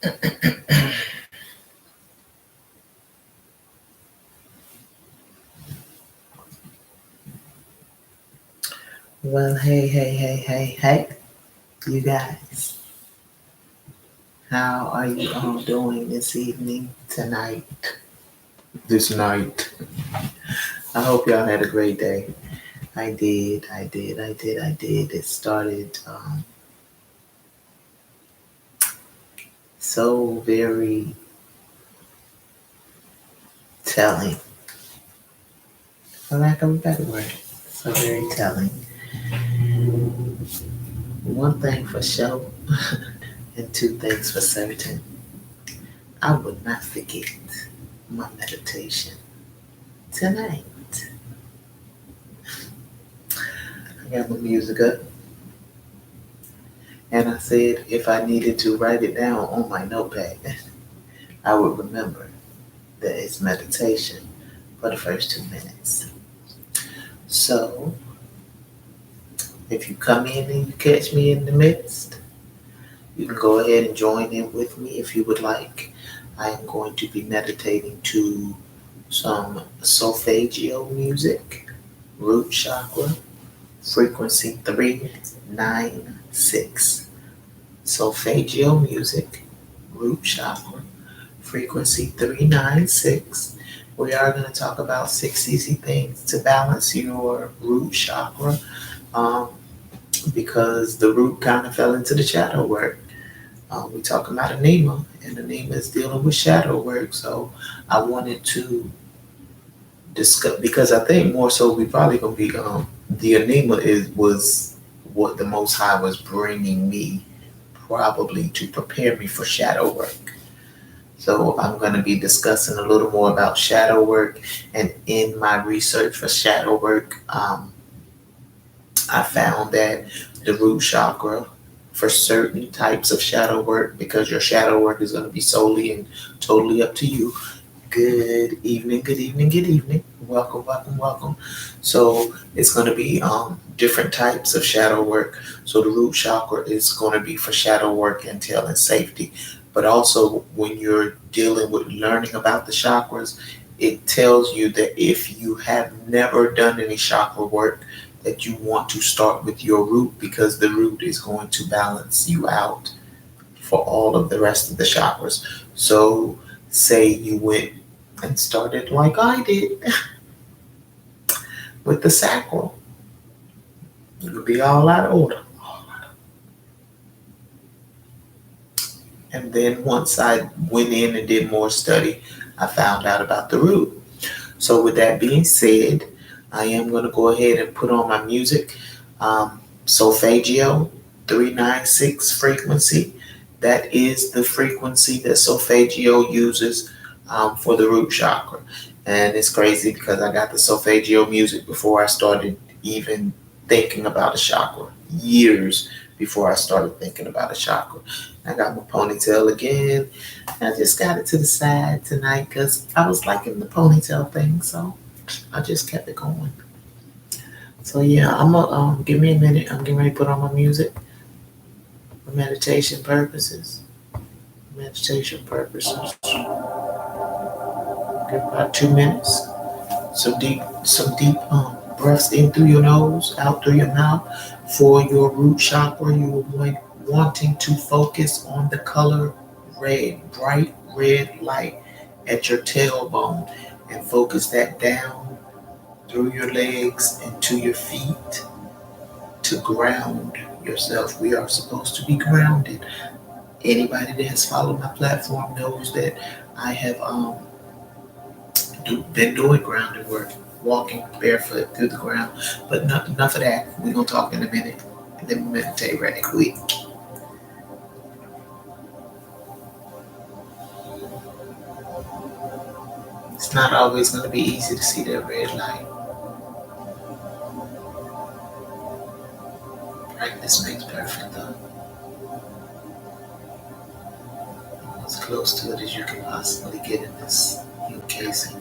Well, hey, you guys. How are you all doing this evening, tonight, this night? I hope y'all had a great day. I did. It started so very telling, for lack of a better word. So very telling. One thing for sure, and two things for certain. I would not forget my meditation tonight. I got my music up, and I said if I needed to write it down on my notepad, I would remember that it's meditation for the first 2 minutes. So if you come in and you catch me in the midst, you can go ahead and join in with me if you would like. I am going to be meditating to some Sophagio music, root chakra, frequency 396. Sophagio music, root chakra, frequency 396. We are going to talk about 6 easy things to balance your root chakra, um, because the root kind of fell into the shadow work. We talking about anema, and anema is dealing with shadow work. So I wanted to discuss, because I think more so we probably gonna be the anema was what the Most High was bringing me, probably to prepare me for shadow work. So I'm going to be discussing a little more about shadow work, and in my research for shadow work, I found that the root chakra, for certain types of shadow work, because your shadow work is going to be solely and totally up to you. Good evening, good evening, good evening. Welcome, welcome, welcome. So it's going to be different types of shadow work. So the root chakra is going to be for shadow work, intel, and safety. But also when you're dealing with learning about the chakras, it tells you that if you have never done any chakra work, that you want to start with your root, because the root is going to balance you out for all of the rest of the chakras. So say you went and started like I did with the sacral, you would be all out of order. And then once I went in and did more study, I found out about the root. So with that being said, I am going to go ahead and put on my music. Sophagio 396 frequency. That is the frequency that Sophagio uses for the root chakra. And it's crazy because I got the Sophagio music before I started even thinking about a chakra. Years before I started thinking about a chakra. I got my ponytail again. I just got it to the side tonight because I was liking the ponytail thing, so I just kept it going. So yeah, I'm gonna give me a minute. I'm getting ready to put on my music for meditation purposes. Meditation purposes. Give about 2 minutes. Some deep breaths in through your nose, out through your mouth. For your root chakra, you are wanting to focus on the color red, bright red light at your tailbone, and focus that down through your legs and to your feet to ground yourself. We are supposed to be grounded. Anybody that has followed my platform knows that I have been doing grounded work, walking barefoot through the ground. But enough of that. We're going to talk in a minute, and then we meditate right quick. It's not always going to be easy to see that red light. Practice makes perfect, though. As close to it as you can possibly get in this new casing.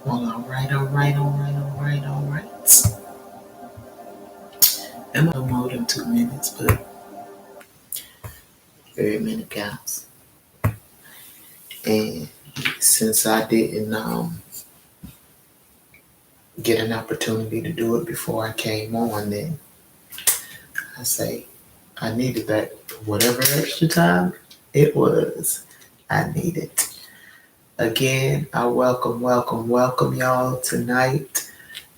Well, all right. I'm on more than 2 minutes, but every minute counts. And since I didn't get an opportunity to do it before I came on, then I say I needed that whatever extra time it was. I need it. Again, I welcome y'all tonight.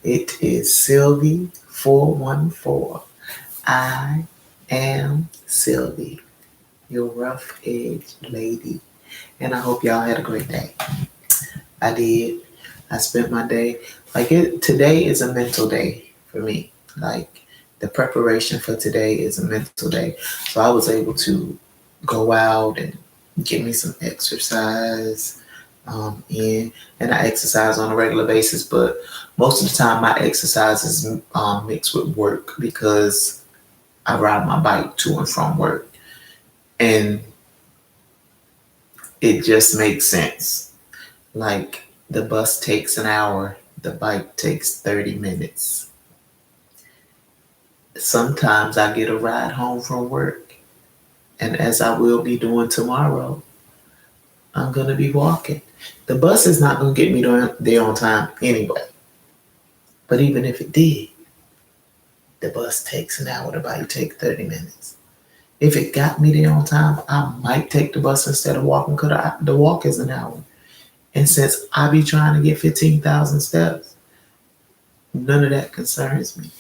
It is Sylvie414. I am Sylvie, your rough edge lady. And I hope y'all had a great day. I did. I spent my day today is a mental day for me. Like the preparation for today is a mental day. So I was able to go out and get me some exercise in, and I exercise on a regular basis, but most of the time my exercise is mixed with work because I ride my bike to and from work, and it just makes sense. Like the bus takes an hour, the bike takes 30 minutes. Sometimes I get a ride home from work, and as I will be doing tomorrow, I'm going to be walking. The bus is not going to get me there on time anyway. But even if it did, the bus takes an hour, the bike takes 30 minutes. If it got me there on time, I might take the bus instead of walking because the walk is an hour. And since I be trying to get 15,000 steps, none of that concerns me.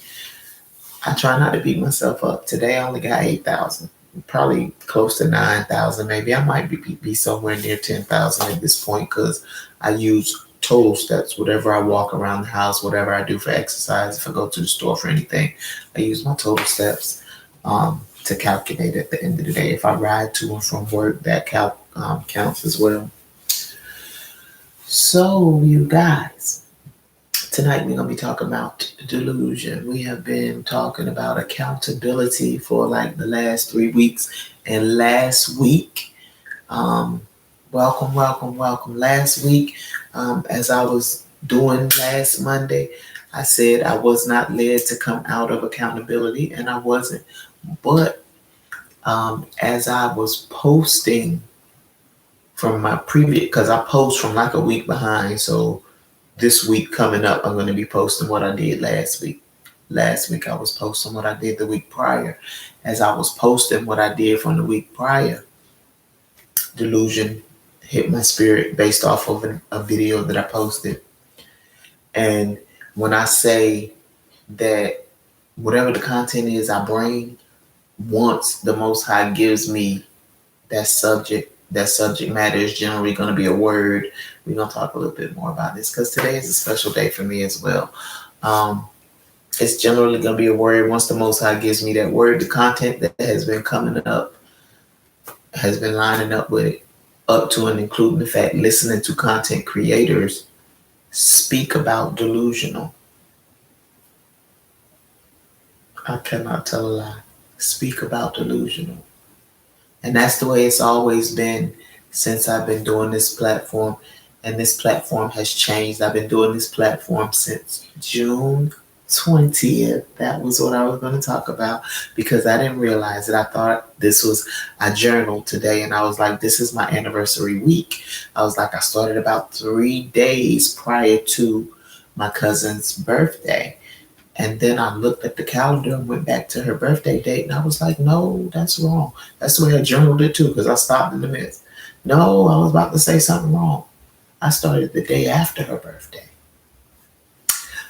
I try not to beat myself up. Today I only got 8,000, probably close to 9,000 maybe. I might be somewhere near 10,000 at this point because I use total steps. Whatever I walk around the house, whatever I do for exercise, if I go to the store for anything, I use my total steps to calculate at the end of the day. If I ride to and from work, that counts as well. So, you guys, tonight we're going to be talking about delusion. We have been talking about accountability for like the last 3 weeks. And last week, welcome. Last week, as I was doing last Monday, I said I was not led to come out of accountability, and I wasn't. But as I was posting from my previous, because I post from like a week behind, so this week coming up, I'm going to be posting what I did last week. Last week, I was posting what I did the week prior. As I was posting what I did from the week prior, delusion hit my spirit based off of a video that I posted. And when I say that whatever the content is I bring, once the Most High gives me that subject matter is generally going to be a word. We're going to talk a little bit more about this because today is a special day for me as well. It's generally going to be a word. Once the Most High gives me that word, the content that has been coming up has been lining up with it, up to and including the fact listening to content creators speak about delusional. I cannot tell a lie. Speak about delusional. And that's the way it's always been since I've been doing this platform. And this platform has changed. I've been doing this platform since June 20th. That was what I was going to talk about because I didn't realize it. I thought I journaled today and I was like, this is my anniversary week. I was like, I started about 3 days prior to my cousin's birthday. And then I looked at the calendar and went back to her birthday date. And I was like, no, that's wrong. That's the way I journaled it too, because I stopped in the midst. No, I was about to say something wrong. I started the day after her birthday.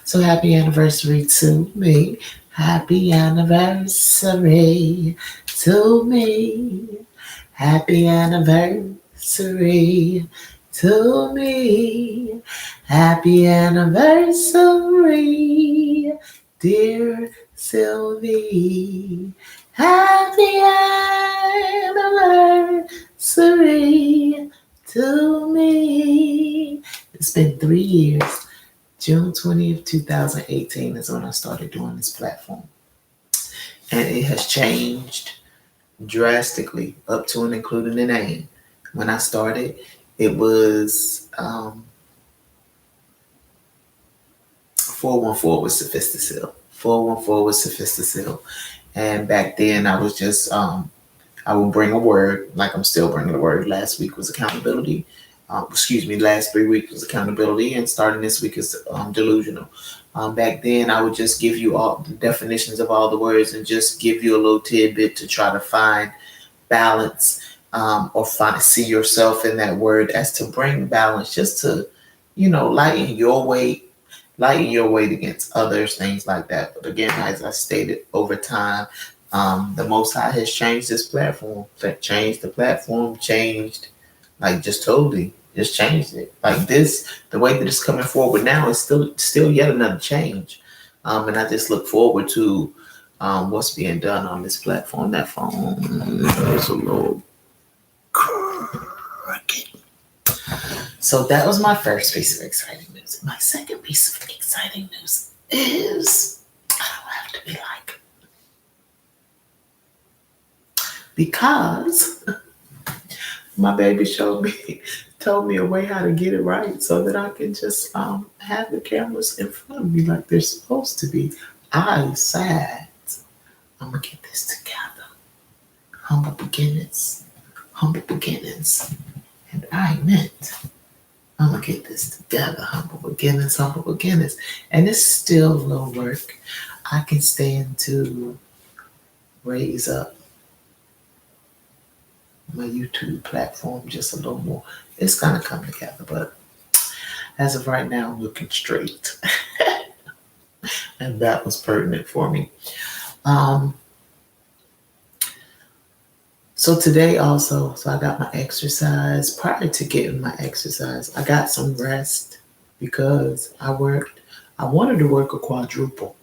So happy anniversary to me. Happy anniversary to me. Happy anniversary to me. Happy anniversary, dear Sylvie. Happy anniversary to me. It's been 3 years. June 20th, 2018 is when I started doing this platform. And it has changed drastically up to and including the name. When I started, it was 414 was Sophisticil. 414 was Sophisticil. And back then I was just I would bring a word, like I'm still bringing a word. Last week was accountability. Last 3 weeks was accountability, and starting this week is delusional. Back then, I would just give you all the definitions of all the words and just give you a little tidbit to try to find balance, or see yourself in that word, as to bring balance, just to, lighten your weight against others, things like that. But again, as I stated, over time, the Most High has changed this platform. Changed the platform, changed, like, just totally, just changed it. Like this, the way that it's coming forward now is still yet another change. And I just look forward to what's being done on this platform. That phone is a little crooked. So that was my first piece of exciting news. My second piece of exciting news is, I don't have to be like, because my baby told me a way how to get it right so that I can just have the cameras in front of me like they're supposed to be. I said, I'm going to get this together. Humble beginnings. And I meant, I'm going to get this together. Humble beginnings. And it's still a little work. I can stand to raise up my YouTube platform just a little more. It's gonna come together, but as of right now, I'm looking straight. And that was pertinent for me. So today also, I got my exercise. Prior to getting my exercise, I got some rest because I wanted to work a quadruple.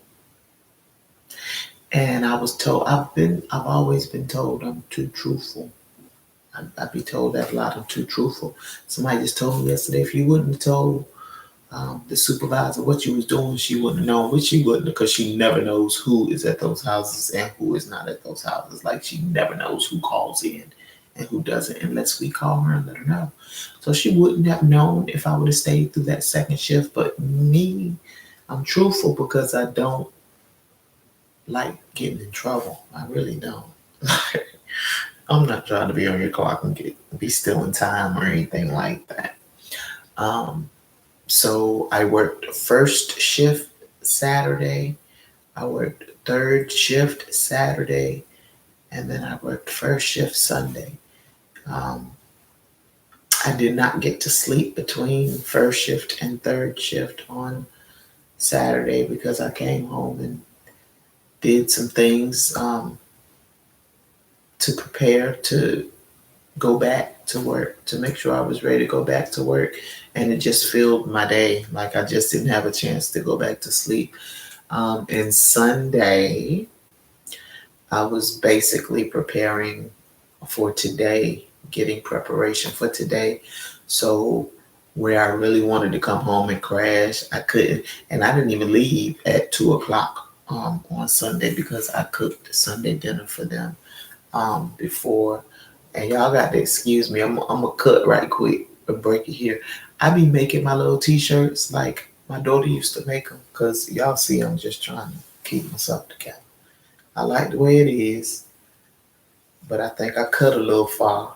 And I was told, I've always been told I'm too truthful. I'd be told that a lot. I'm too truthful. Somebody just told me yesterday, if you wouldn't have told the supervisor what you was doing, she wouldn't have known, which she wouldn't, because she never knows who is at those houses and who is not at those houses. Like, she never knows who calls in and who doesn't, unless we call her and let her know. So she wouldn't have known if I would have stayed through that second shift. But me, I'm truthful because I don't like getting in trouble. I really don't. I'm not trying to be on your clock and be still in time or anything like that. So I worked first shift Saturday, I worked third shift Saturday, and then I worked first shift Sunday. I did not get to sleep between first shift and third shift on Saturday because I came home and did some things to prepare to go back to work, to make sure I was ready to go back to work. And it just filled my day. Like, I just didn't have a chance to go back to sleep. And Sunday, I was basically preparing for today, getting preparation for today. So where I really wanted to come home and crash, I couldn't. And I didn't even leave at 2:00 on Sunday because I cooked Sunday dinner for them before. And y'all got to excuse me. I'm going to cut right quick, a break it here. I be making my little t-shirts like my daughter used to make them, because y'all see I'm just trying to keep myself together. I like the way it is, but I think I cut a little far.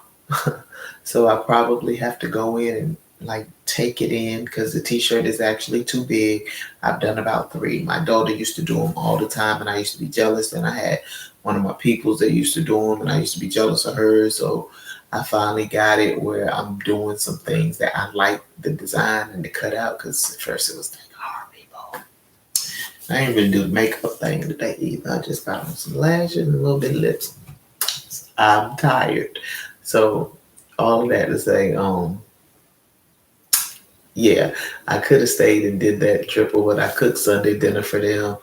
So I probably have to go in and like take it in, because the t-shirt is actually too big. I've done about 3. My daughter used to do them all the time, and I used to be jealous. And I had one of my peoples that used to do them, and I used to be jealous of her. So I finally got it where I'm doing some things that I like the design and the cutout, because at first it was like, oh, people. I ain't really do the makeup thing today either. I just got on some lashes and a little bit of lips. I'm tired. So all of that to say, yeah, I could have stayed and did that triple, but I cooked Sunday dinner for them.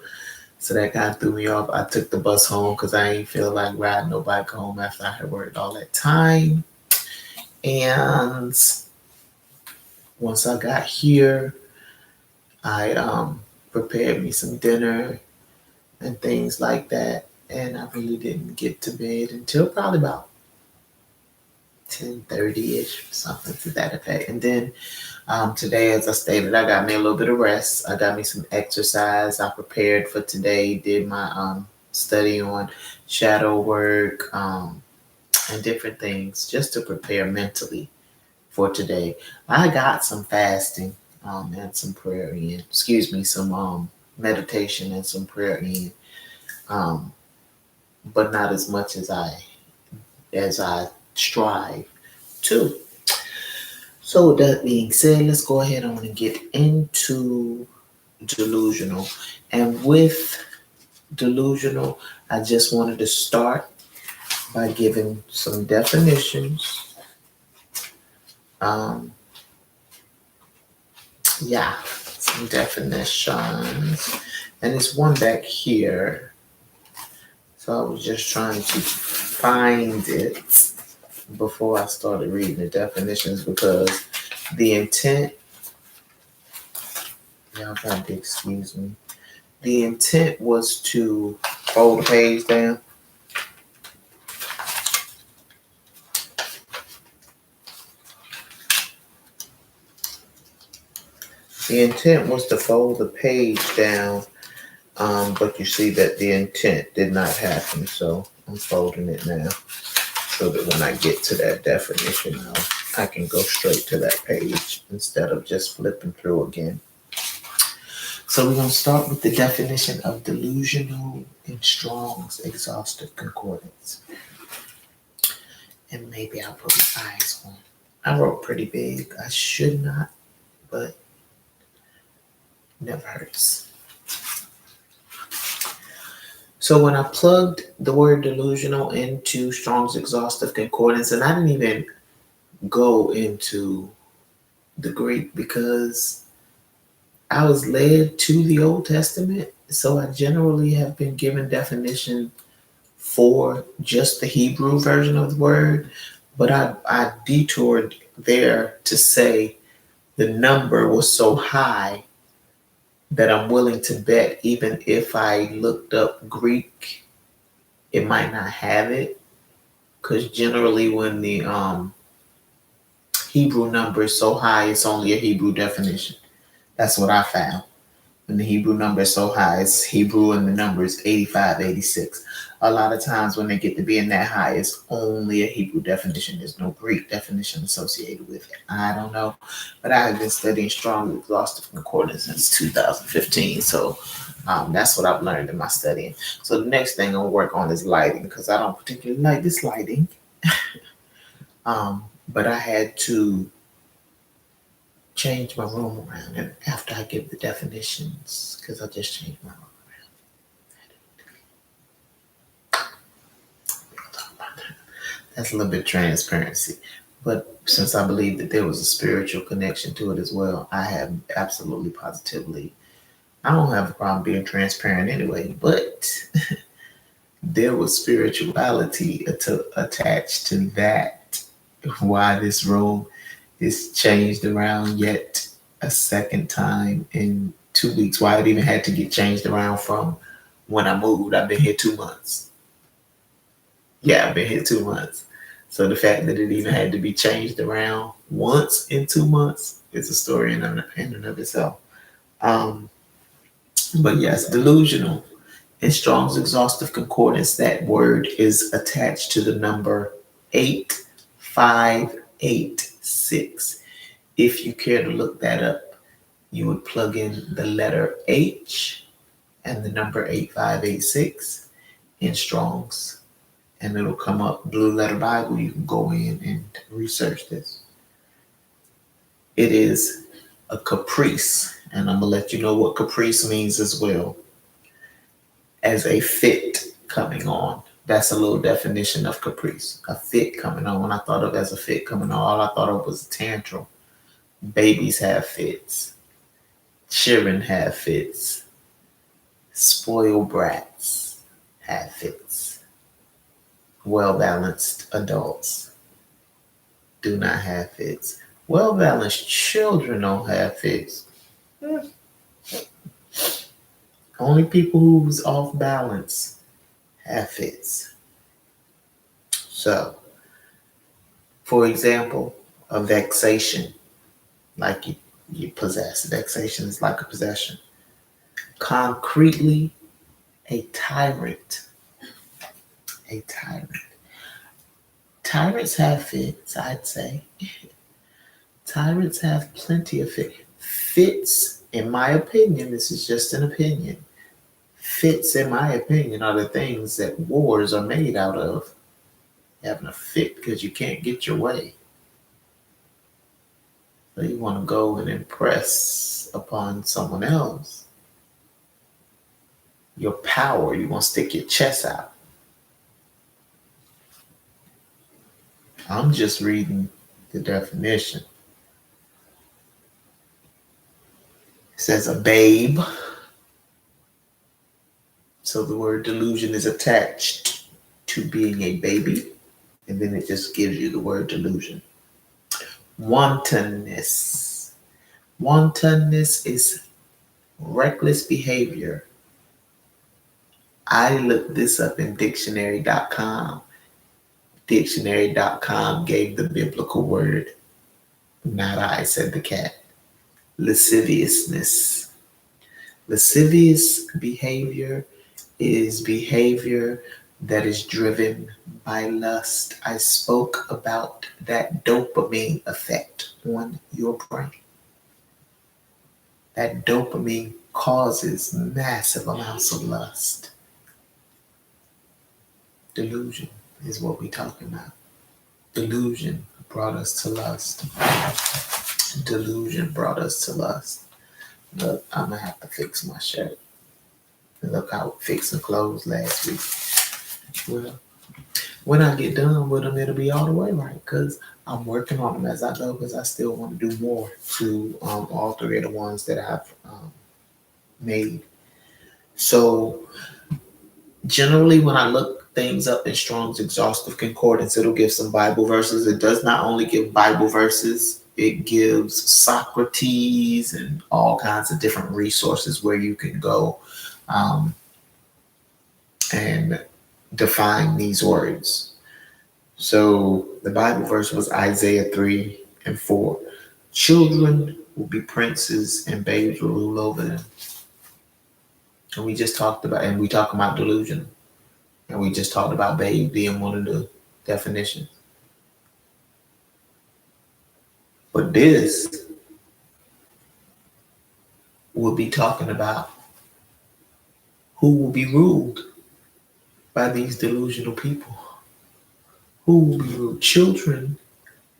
So that kind of threw me off. I took the bus home because I ain't feel like riding no bike home after I had worked all that time. And once I got here, I prepared me some dinner and things like that. And I really didn't get to bed until probably about 10:30-ish, something to that effect. And then Today, as I stated, I got me a little bit of rest. I got me some exercise. I prepared for today, did my study on shadow work and different things just to prepare mentally for today. I got some fasting and some prayer in. Excuse me, some meditation and some prayer in, um, but not as much as I strive to. So with that being said, let's go ahead on and get into delusional. And with delusional, I just wanted to start by giving some definitions. Um, some definitions. And it's one back here. So I was just trying to find it before I started reading the definitions because the intent, y'all got to excuse me, the intent was to fold the page down. The intent was to fold the page down, but you see that the intent did not happen, so I'm folding it now so that when I get to that definition, I can go straight to that page instead of just flipping through again. So we're going to start with the definition of delusional in Strong's Exhaustive Concordance. And maybe I'll put my eyes on. I wrote pretty big. I should not, but never hurts. So when I plugged the word delusional into Strong's Exhaustive Concordance, and I didn't even go into the Greek because I was led to the Old Testament, so I generally have been given definition for just the Hebrew version of the word, but I detoured there to say the number was so high that I'm willing to bet even if I looked up Greek, it might not have it, because generally when the Hebrew number is so high, it's only a Hebrew definition. That's what I found. When the Hebrew number is so high, it's Hebrew and the number is 85, 86. A lot of times when they get to being that high, it's only a Hebrew definition. There's no Greek definition associated with it. I don't know. But I have been studying Strong Exhaustive Concordance since 2015. So that's what I've learned in my studying. So the next thing I'll work on is lighting because I don't particularly like this lighting. But I had to change my room around and after I give the definitions because I just changed my room around. That's a little bit transparency. But since I believe that there was a spiritual connection to it as well, I have absolutely positively, I don't have a problem being transparent anyway, but there was spirituality attached to that. Why this room is changed around yet a second time in 2 weeks. Why it even had to get changed around from when I moved. I've been here 2 months. Yeah, I've been here 2 months. So the fact that it even had to be changed around once in 2 months is a story in and of itself. But yes, delusional. In Strong's Exhaustive Concordance, that word is attached to the number 8586. If you care to look that up, you would plug in the letter H and the number 8586 in Strong's, and it'll come up Blue Letter Bible. You can go in and research this. It is a caprice, and I'm going to let you know what caprice means as well. As a fit coming on. That's a little definition of caprice. A fit coming on. When I thought of as a fit coming on, all I thought of was a tantrum. Babies have fits. Children have fits. Spoiled brats have fits. Well-balanced adults do not have fits. Well-balanced children don't have fits. Only people who's off balance have fits. So, for example, a vexation. like you possess. Vexation is like a possession. Concretely, a tyrant. A tyrant. Tyrants have fits, I'd say. Tyrants have plenty of fits. Fits, in my opinion, this is just an opinion. Fits, in my opinion, are the things that wars are made out of. Having a fit because you can't get your way. So you want to go and impress upon someone else. Your power, you want to stick your chest out. I'm just reading the definition. It says a babe. So the word delusion is attached to being a baby. And then it just gives you the word delusion. Wantonness. Wantonness is reckless behavior. I looked this up in dictionary.com. Dictionary.com gave the biblical word. Not I, said the cat. Lasciviousness. Lascivious behavior is behavior that is driven by lust. I spoke about that dopamine effect on your brain. That dopamine causes massive amounts of lust. Delusion is what we're talking about. Delusion brought us to lust. Delusion brought us to lust. Look, I'm going to have to fix my shirt. Look how fixing clothes last week. Well, when I get done with them, it'll be all the way right, because I'm working on them as I go, because I still want to do more to all three of the ones that I've made. So generally, when I look things up in Strong's Exhaustive Concordance, it'll give some Bible verses. It does not only give Bible verses, it gives Socrates and all kinds of different resources where you can go and define these words. So the Bible verse was Isaiah 3:4. Children will be princes and babes will rule over them. And we just talked about, and we talked about delusion. And we just talked about babe being one of the definitions. But this will be talking about who will be ruled by these delusional people. Who will be ruled? Children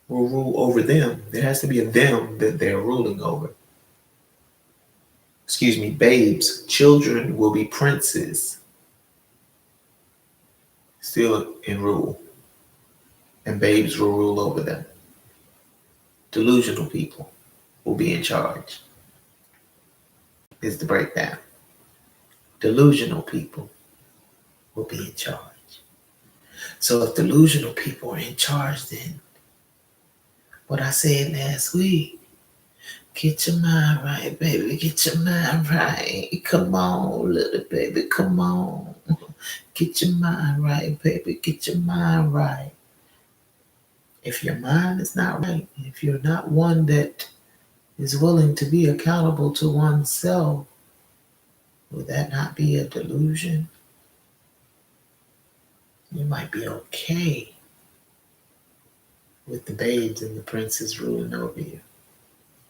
will rule over them. There has to be a them that they're ruling over. Excuse me, babes. Children will be princes, still in rule. And babes will rule over them. Delusional people will be in charge. Is the breakdown. Delusional people will be in charge. So if delusional people are in charge, then what I said last week, get your mind right, baby. Get your mind right. Come on, little baby. Come on. Get your mind right, baby. Get your mind right. If your mind is not right, if you're not one that is willing to be accountable to oneself, would that not be a delusion? You might be okay with the babes and the princes ruling over you.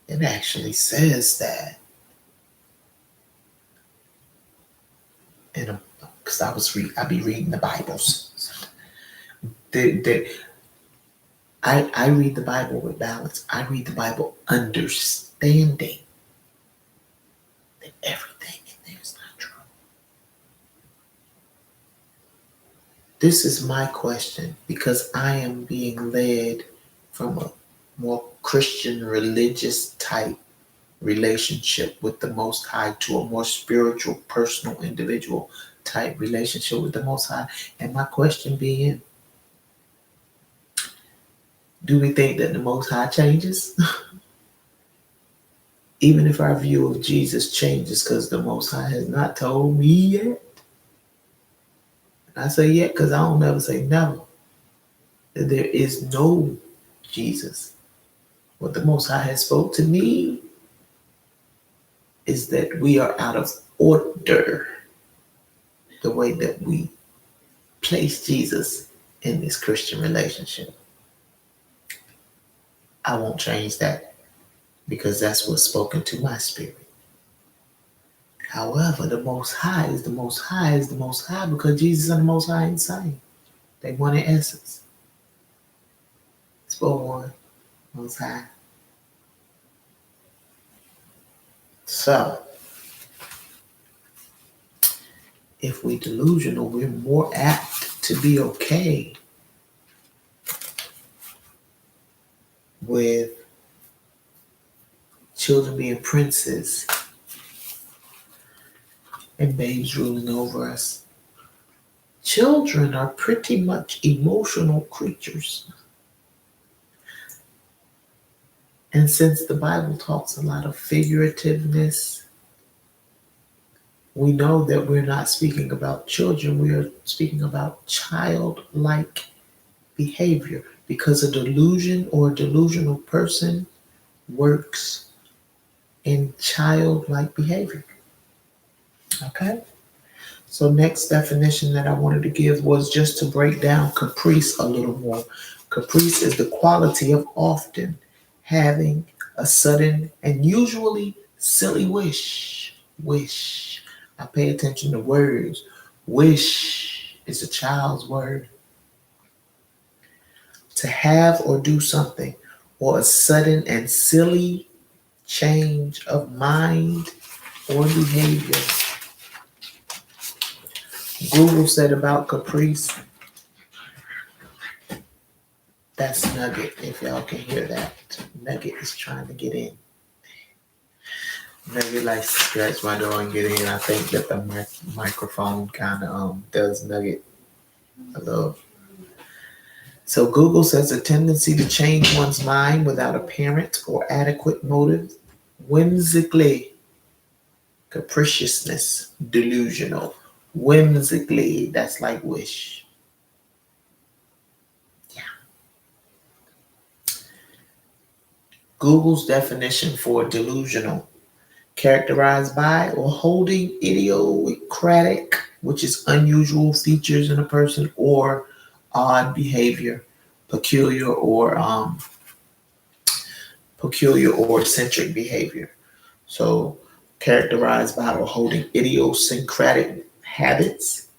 It actually says that. Because I be reading the Bibles. I read the Bible with balance. I read the Bible understanding that everything in there is not true. This is my question, because I am being led from a more Christian religious type relationship with the Most High to a more spiritual, personal, individual type relationship with the Most High. And my question being, do we think that the Most High changes? Even if our view of Jesus changes, because the Most High has not told me yet. I say yet because I don't never say never. There is no Jesus. What the Most High has spoke to me is that we are out of order the way that we place Jesus in this Christian relationship. I won't change that because that's what's spoken to my spirit. However, the Most High is the Most High is the Most High because Jesus and the Most High ain't the same. They one in essence. It's for one, Most High. So, if we delusional, we're more apt to be okay with children being princes and babes ruling over us. Children are pretty much emotional creatures. And since the Bible talks a lot of figurativeness, we know that we're not speaking about children, we are speaking about childlike behavior because a delusion or a delusional person works in childlike behavior. Okay? So next definition that I wanted to give was just to break down caprice a little more. Caprice is the quality of often having a sudden and usually silly wish. Wish. I pay attention to words. Wish is a child's word. To have or do something, or a sudden and silly change of mind or behavior. Google said about caprice, that's Nugget, if y'all can hear that. Nugget is trying to get in. Nugget likes to scratch my door and get in. I think that the microphone kind of does Nugget a little. So Google says a tendency to change one's mind without apparent or adequate motive, whimsically, capriciousness, delusional, whimsically, that's like wish. Yeah. Google's definition for delusional, characterized by or holding idiosyncratic, which is unusual features in a person, or odd behavior, peculiar or eccentric behavior. So characterized by or holding idiosyncratic habits,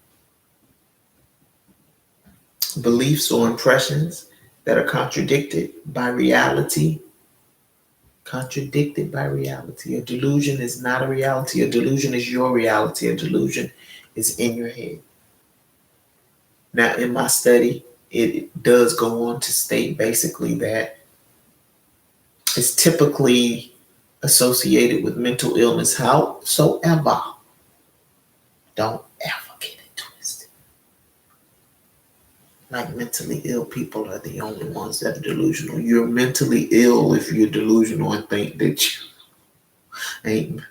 beliefs or impressions that are contradicted by reality. Contradicted by reality. A delusion is not a reality. A delusion is your reality. A delusion is in your head. Now, in my study, it does go on to state basically that it's typically associated with mental illness. Howsoever, don't ever get it twisted. Like mentally ill people are the only ones that are delusional. You're mentally ill if you're delusional and think that you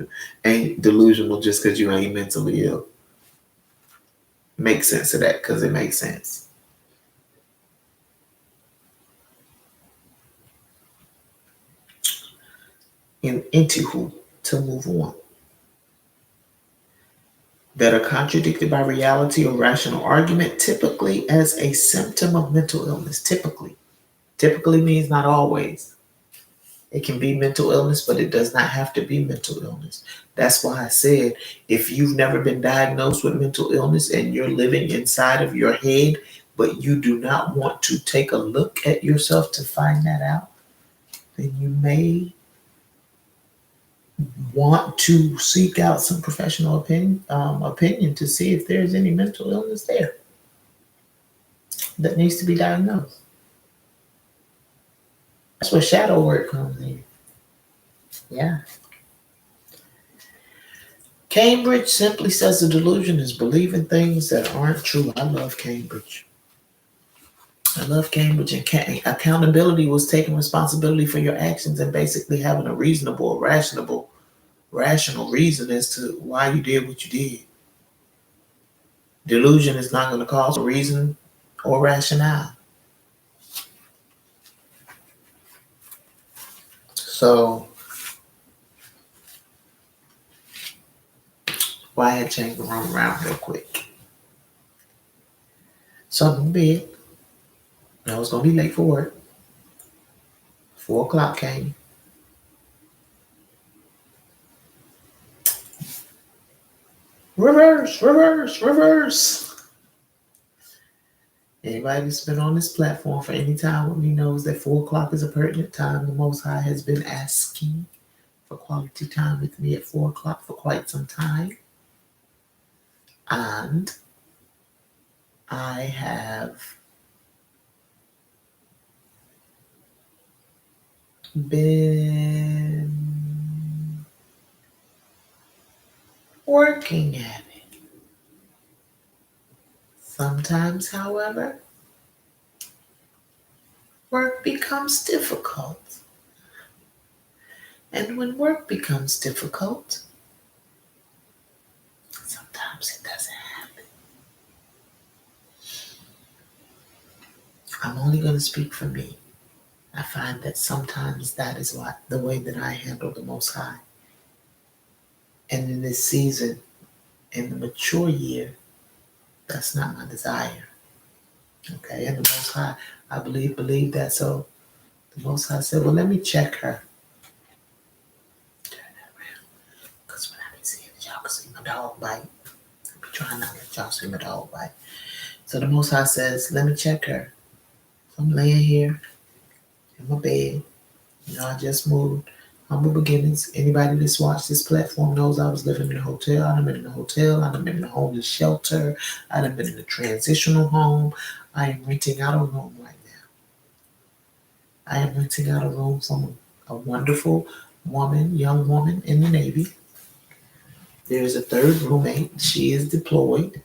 ain't delusional just because you ain't mentally ill. Make sense of that because it makes sense. Anywho, to move on. That are contradicted by reality or rational argument, typically as a symptom of mental illness. Typically means not always. It can be mental illness, but it does not have to be mental illness. That's why I said, if you've never been diagnosed with mental illness and you're living inside of your head, but you do not want to take a look at yourself to find that out, then you may want to seek out some professional opinion to see if there's any mental illness there that needs to be diagnosed. That's where shadow work comes in. Yeah. Cambridge simply says a delusion is believing things that aren't true. I love Cambridge. And accountability was taking responsibility for your actions and basically having a reasonable, rational reason as to why you did what you did. Delusion is not going to cause a reason or rationale. So why I had changed the room around real quick. So I'm in bed. I was gonna be late for work. 4 o'clock came. Reverse, reverse, reverse. Anybody that's been on this platform for any time with me knows that 4 o'clock is a pertinent time. The Most High has been asking for quality time with me at 4 o'clock for quite some time. And I have been working at it. Sometimes, however, work becomes difficult. And when work becomes difficult, sometimes it doesn't happen. I'm only going to speak for me. I find that sometimes that is the way that I handle the Most High. And in this season, in the mature year, that's not my desire. Okay, and the Most High, I believe that. So the Most High said, well, let me check her. Turn that around. Because when I be seeing it, y'all can see my dog bite. I be trying not to let y'all see my dog bite. So the Most High says, let me check her. So I'm laying here in my bed. I just moved. Humble beginnings. Anybody that's watched this platform knows I was living in a hotel. I've been in a hotel. I've been in a homeless shelter. I've been in a transitional home. I am renting out a room right now. I am renting out a room from a wonderful young woman in the Navy. There's a third roommate. She is deployed.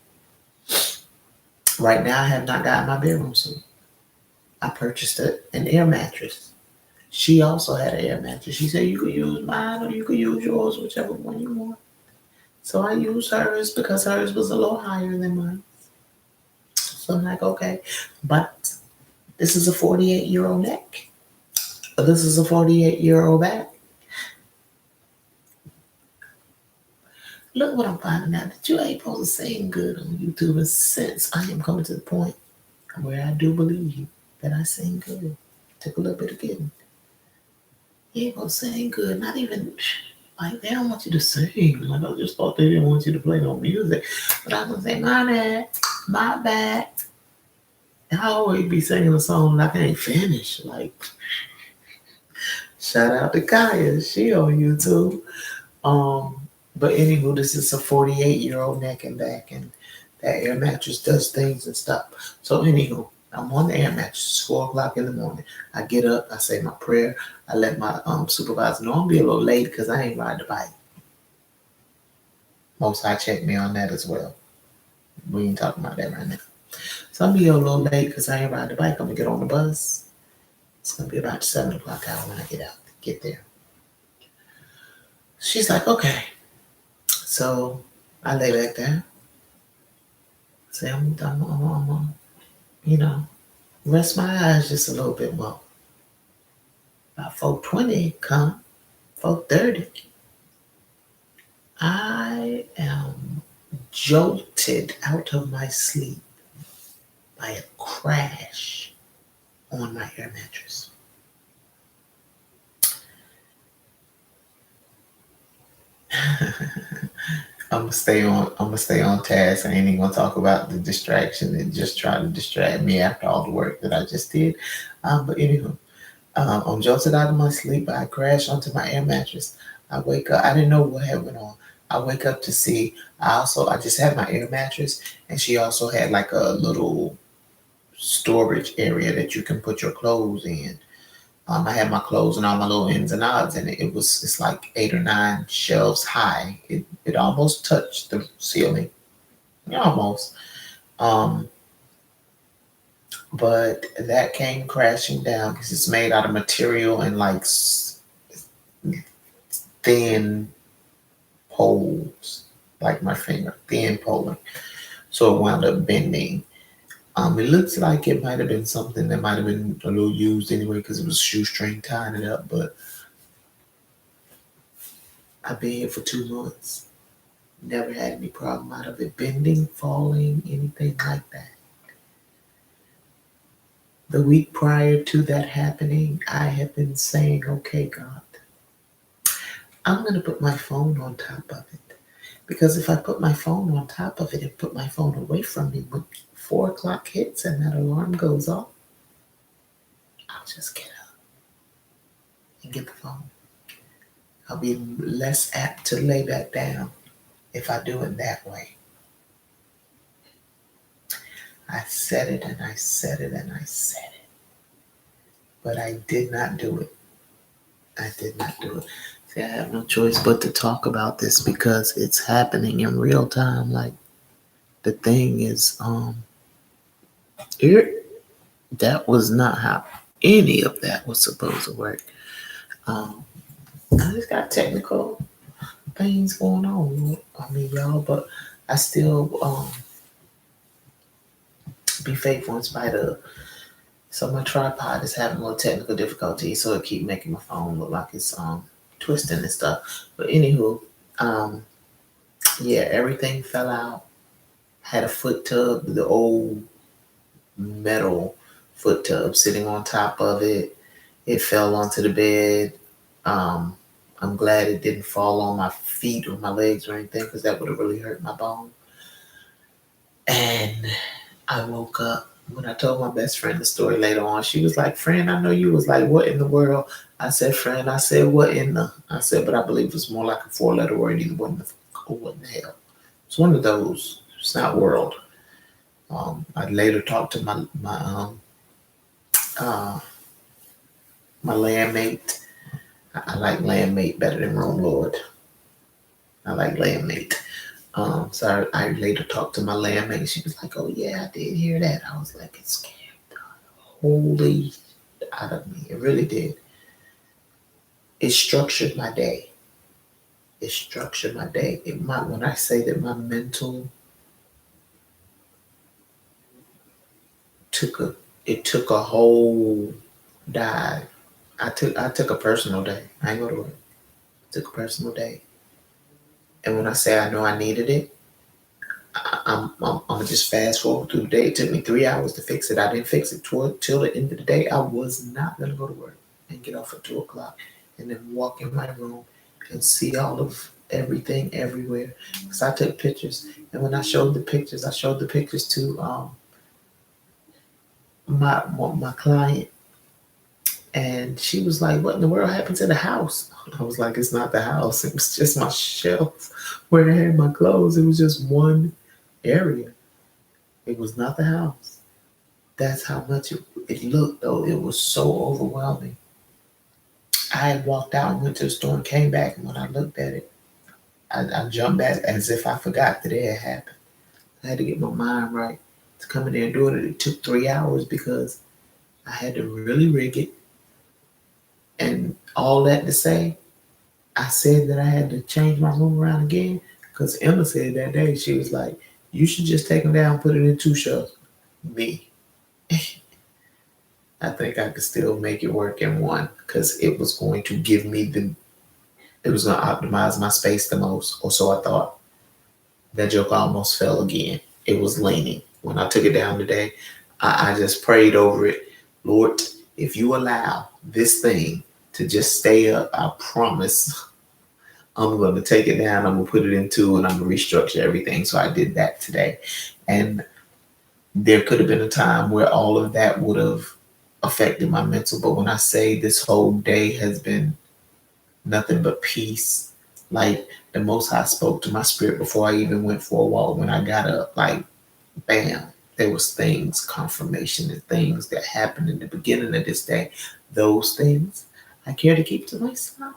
Right now, I have not gotten my bedroom suite. I purchased an air mattress. She also had an air mattress. She said, you could use mine or you could use yours, whichever one you want. So I used hers because hers was a little higher than mine. So I'm like, okay. But this is a 48-year-old neck. This is a 48-year-old back. Look what I'm finding out, that you ain't supposed to sing good on YouTube. And since I am coming to the point where I do believe that I sing good, took a little bit of getting. You ain't gonna sing good, not even, like, they don't want you to sing. Like, I just thought they didn't want you to play no music. But I was gonna say, my bad. And I always be singing a song like I can't finish. Like, shout out to Kaya, she on YouTube. But anywho, this is a 48-year-old neck and back, and that air mattress does things and stuff. So anywho, I'm on the air mattress. It's 4 o'clock in the morning. I get up, I say my prayer. I let my supervisor know I'm be a little late because I ain't ride the bike. Most High checked me on that as well. We ain't talking about that right now. So I'm be a little late because I ain't ride the bike. I'm gonna get on the bus. It's gonna be about 7 o'clock hour when I get there. She's like, okay. So I lay back there. Say I'm rest my eyes just a little bit more. About 4:20 come, 4:30. I am jolted out of my sleep by a crash on my air mattress. I'm gonna stay on task. I ain't even gonna talk about the distraction and just try to distract me after all the work that I just did. But anywho, I'm jolted out of my sleep. I crash onto my air mattress. I wake up. I didn't know what had went on. I wake up to see. I just had my air mattress, and she also had like a little storage area that you can put your clothes in. I had my clothes and all my little ins and outs, and it's like 8 or 9 shelves high. It almost touched the ceiling, almost. But that came crashing down because it's made out of material and like thin poles, like my finger, thin poling. So it wound up bending. It looks like it might have been something that might have been a little used anyway because it was shoestring tying it up, but I've been here for 2 months. Never had any problem out of it. Bending, falling, anything like that. The week prior to that happening, I have been saying, okay, God, I'm going to put my phone on top of it. Because if I put my phone on top of it and put my phone away from me, when 4 o'clock hits and that alarm goes off, I'll just get up and get the phone. I'll be less apt to lay back down if I do it that way. I said it and I said it and I said it. But I did not do it. I did not do it. See, I have no choice but to talk about this because it's happening in real time. Like, the thing is, that was not how any of that was supposed to work. I just got technical things going on. I mean, y'all, but I still be faithful in spite of. So my tripod is having a little technical difficulty, so it keep making my phone look like it's twisting and stuff. But anywho, yeah, everything fell out. Had a foot tub, the old metal foot tub sitting on top of it. It fell onto the bed. I'm glad it didn't fall on my feet or my legs or anything because that would have really hurt my bone. And I woke up. When I told my best friend the story later on, she was like, friend, I know you was like, what in the world? I said, friend, I said, what in the? I said, but I believe it's more like a 4-letter word, either what in the or what in the hell. It's one of those. It's not world. I later talked to my landmate. I like landmate better than room lord. I like landmate. So I later talked to my landmate. She was like, oh yeah, I did hear that. I was like, it scared the holy out of me. It really did. It structured my day. It structured my day. When I say that my mental took a whole dive. I took a personal day. I ain't go to work. I took a personal day. And when I say I know I needed it, I'm gonna just fast forward through the day. It took me 3 hours to fix it. I didn't fix it till the end of the day. I was not gonna go to work and get off at 2 o'clock and then walk in my room and see all of everything everywhere. Because I took pictures, and when I showed the pictures to my client, and she was like, what in the world happened to the house? I was like, it's not the house. It was just my shelves where I had my clothes. It was just one area. It was not the house. That's how much it looked, though. It was so overwhelming. I had walked out and went to the store and came back, and when I looked at it, I jumped back as if I forgot that it had happened. I had to get my mind right to come in there and do it. It took 3 hours because I had to really rig it. And all that to say, I said that I had to change my room around again because Emma said that day, she was like, you should just take them down and put it in 2 shelves. Me. I think I could still make it work in 1 because it was going to give me it was going to optimize my space the most, or so I thought. That joke almost fell again. It was leaning. When I took it down today, I just prayed over it. Lord, if you allow this thing to just stay up, I promise I'm going to take it down. I'm going to put it in 2 and I'm going to restructure everything. So I did that today. And there could have been a time where all of that would have affected my mental. But when I say this whole day has been nothing but peace, like the Most High spoke to my spirit before I even went for a walk. When I got up, like, bam, there was things, confirmation and things that happened in the beginning of this day. Those things I care to keep to myself.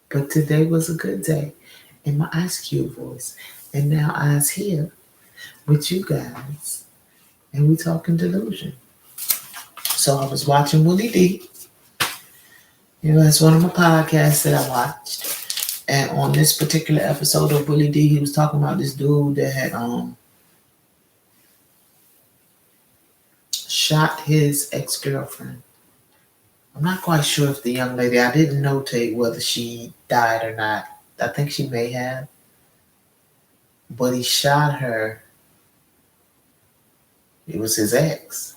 But today was a good day in my Ice Cube voice. And now I's here with you guys. And we talking delusion. So I was watching Willie D. You know, that's one of my podcasts that I watched. And on this particular episode of Willie D, he was talking about this dude that had shot his ex-girlfriend. I'm not quite sure if the young lady, I didn't notate whether she died or not. I think she may have. But he shot her. It was his ex.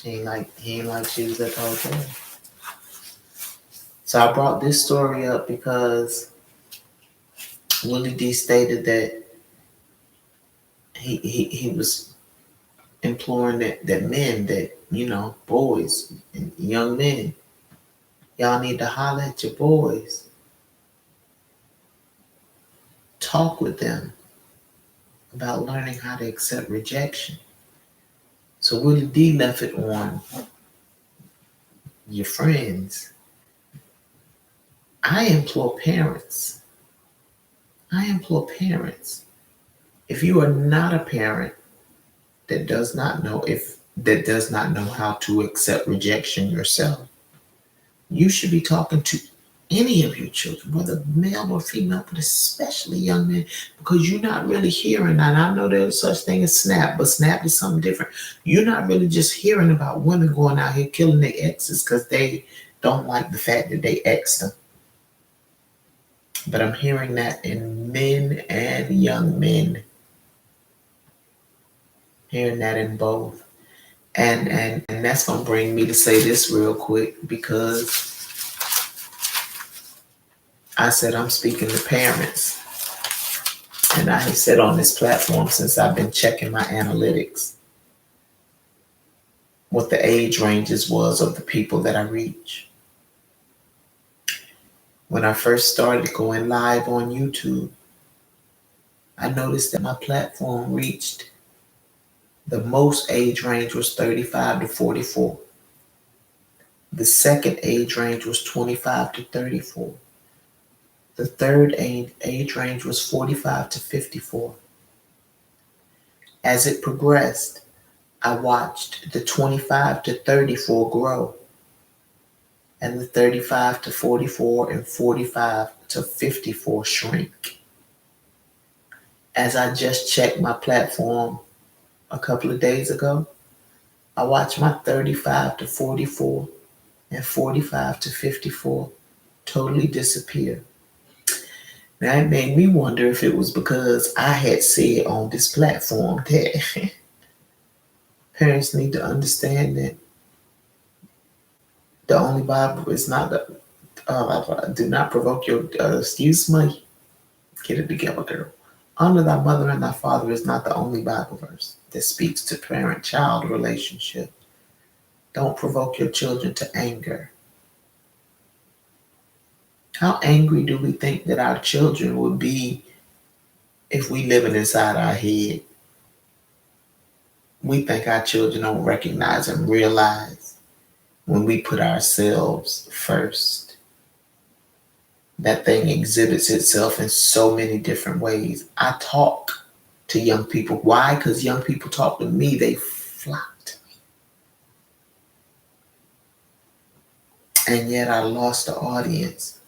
He ain't like she was at the hotel. So I brought this story up because Willie D stated that he was imploring that men, that, boys and young men, y'all need to holler at your boys. Talk with them about learning how to accept rejection. So Willie D left it on your friends. I implore parents. If you are not a parent that does not know how to accept rejection yourself, you should be talking to any of your children, whether male or female, but especially young men, because you're not really hearing. And I know there's such thing as SNAP, but SNAP is something different. You're not really just hearing about women going out here killing their exes because they don't like the fact that they exed them. But I'm hearing that in men and young men. Hearing that in both. And that's going to bring me to say this real quick, because I said I'm speaking to parents. And I have said on this platform, since I've been checking my analytics, what the age ranges was of the people that I reach. When I first started going live on YouTube, I noticed that my platform reached, the most age range was 35 to 44. The second age range was 25 to 34. The third age range was 45 to 54. As it progressed, I watched the 25 to 34 grow, and the 35 to 44 and 45 to 54 shrink. As I just checked my platform a couple of days ago, I watched my 35 to 44 and 45 to 54 totally disappear. Now, it made me wonder if it was because I had said on this platform that parents need to understand that the only Bible is not do not provoke your, excuse me, get it together, girl. Honor thy mother and thy father is not the only Bible verse that speaks to parent-child relationship. Don't provoke your children to anger. How angry do we think that our children would be if we living inside our head? We think our children don't recognize and realize when we put ourselves first. That thing exhibits itself in so many different ways. I talk to young people. Why? Because young people talk to me. They flock to me. And yet I lost the audience,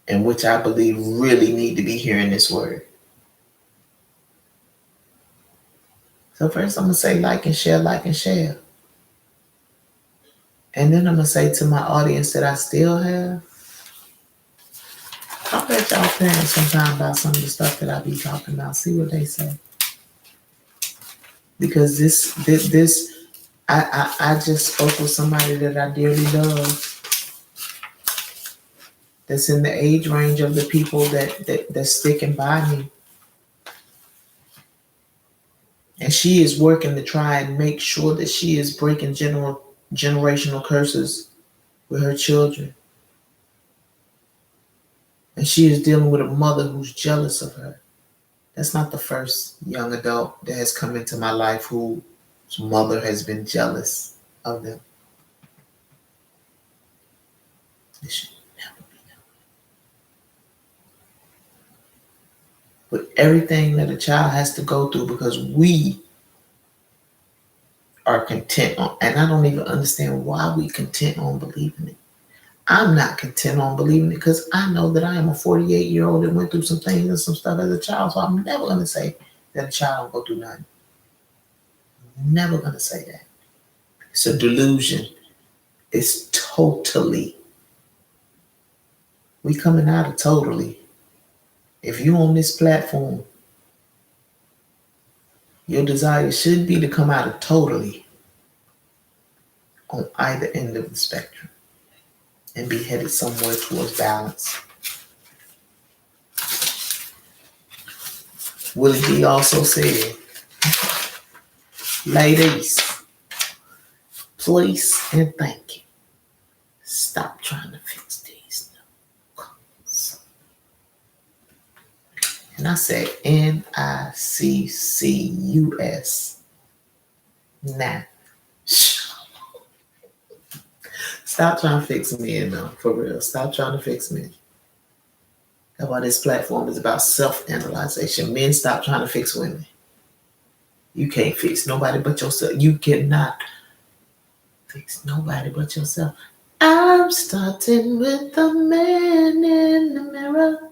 in which I believe really need to be hearing this word. So first I'm going to say like and share, like and share. And then I'm going to say to my audience that I still have, I'll bet y'all parents sometime about some of the stuff that I be talking about. See what they say. Because I just spoke with somebody that I dearly love, that's in the age range of the people that's sticking by me. And she is working to try and make sure that she is breaking generational curses with her children. And she is dealing with a mother who's jealous of her. That's not the first young adult that has come into my life whose mother has been jealous of them. It should never be that way. But everything that a child has to go through, because we are content on, and I don't even understand why we content on believing it. I'm not content on believing it because I know that I am a 48-year-old that went through some things and some stuff as a child. So I'm never going to say that a child don't go through nothing. I'm never going to say that. It's a delusion. It's totally. We coming out of totally. If you on this platform, your desire should be to come out of totally on either end of the spectrum and be headed somewhere towards balance. Willie D also said, ladies, please and thank you. Stop trying to fix these numbers. And I said NICCUS. Nah. Stop trying to fix men now, for real. Stop trying to fix men. That's why this platform is about self-analyzation. Men, stop trying to fix women. You can't fix nobody but yourself. You cannot fix nobody but yourself. I'm starting with the man in the mirror.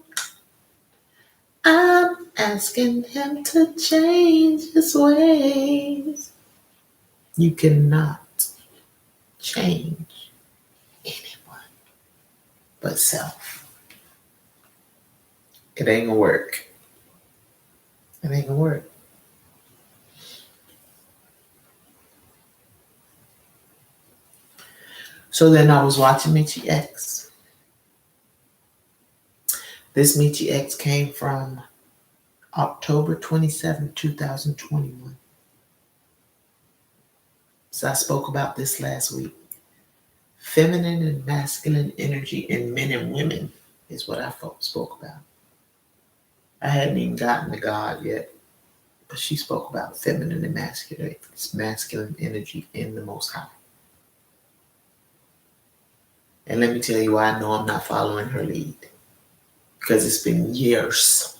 I'm asking him to change his ways. You cannot change anyone but self. It ain't gonna work. It ain't gonna work. So then I was watching Michi X. This Michi X came from October 27, 2021. So I spoke about this last week. Feminine and masculine energy in men and women is what I spoke about. I hadn't even gotten to God yet, but she spoke about feminine and masculine energy in the Most High. And let me tell you why I know I'm not following her lead. Because it's been years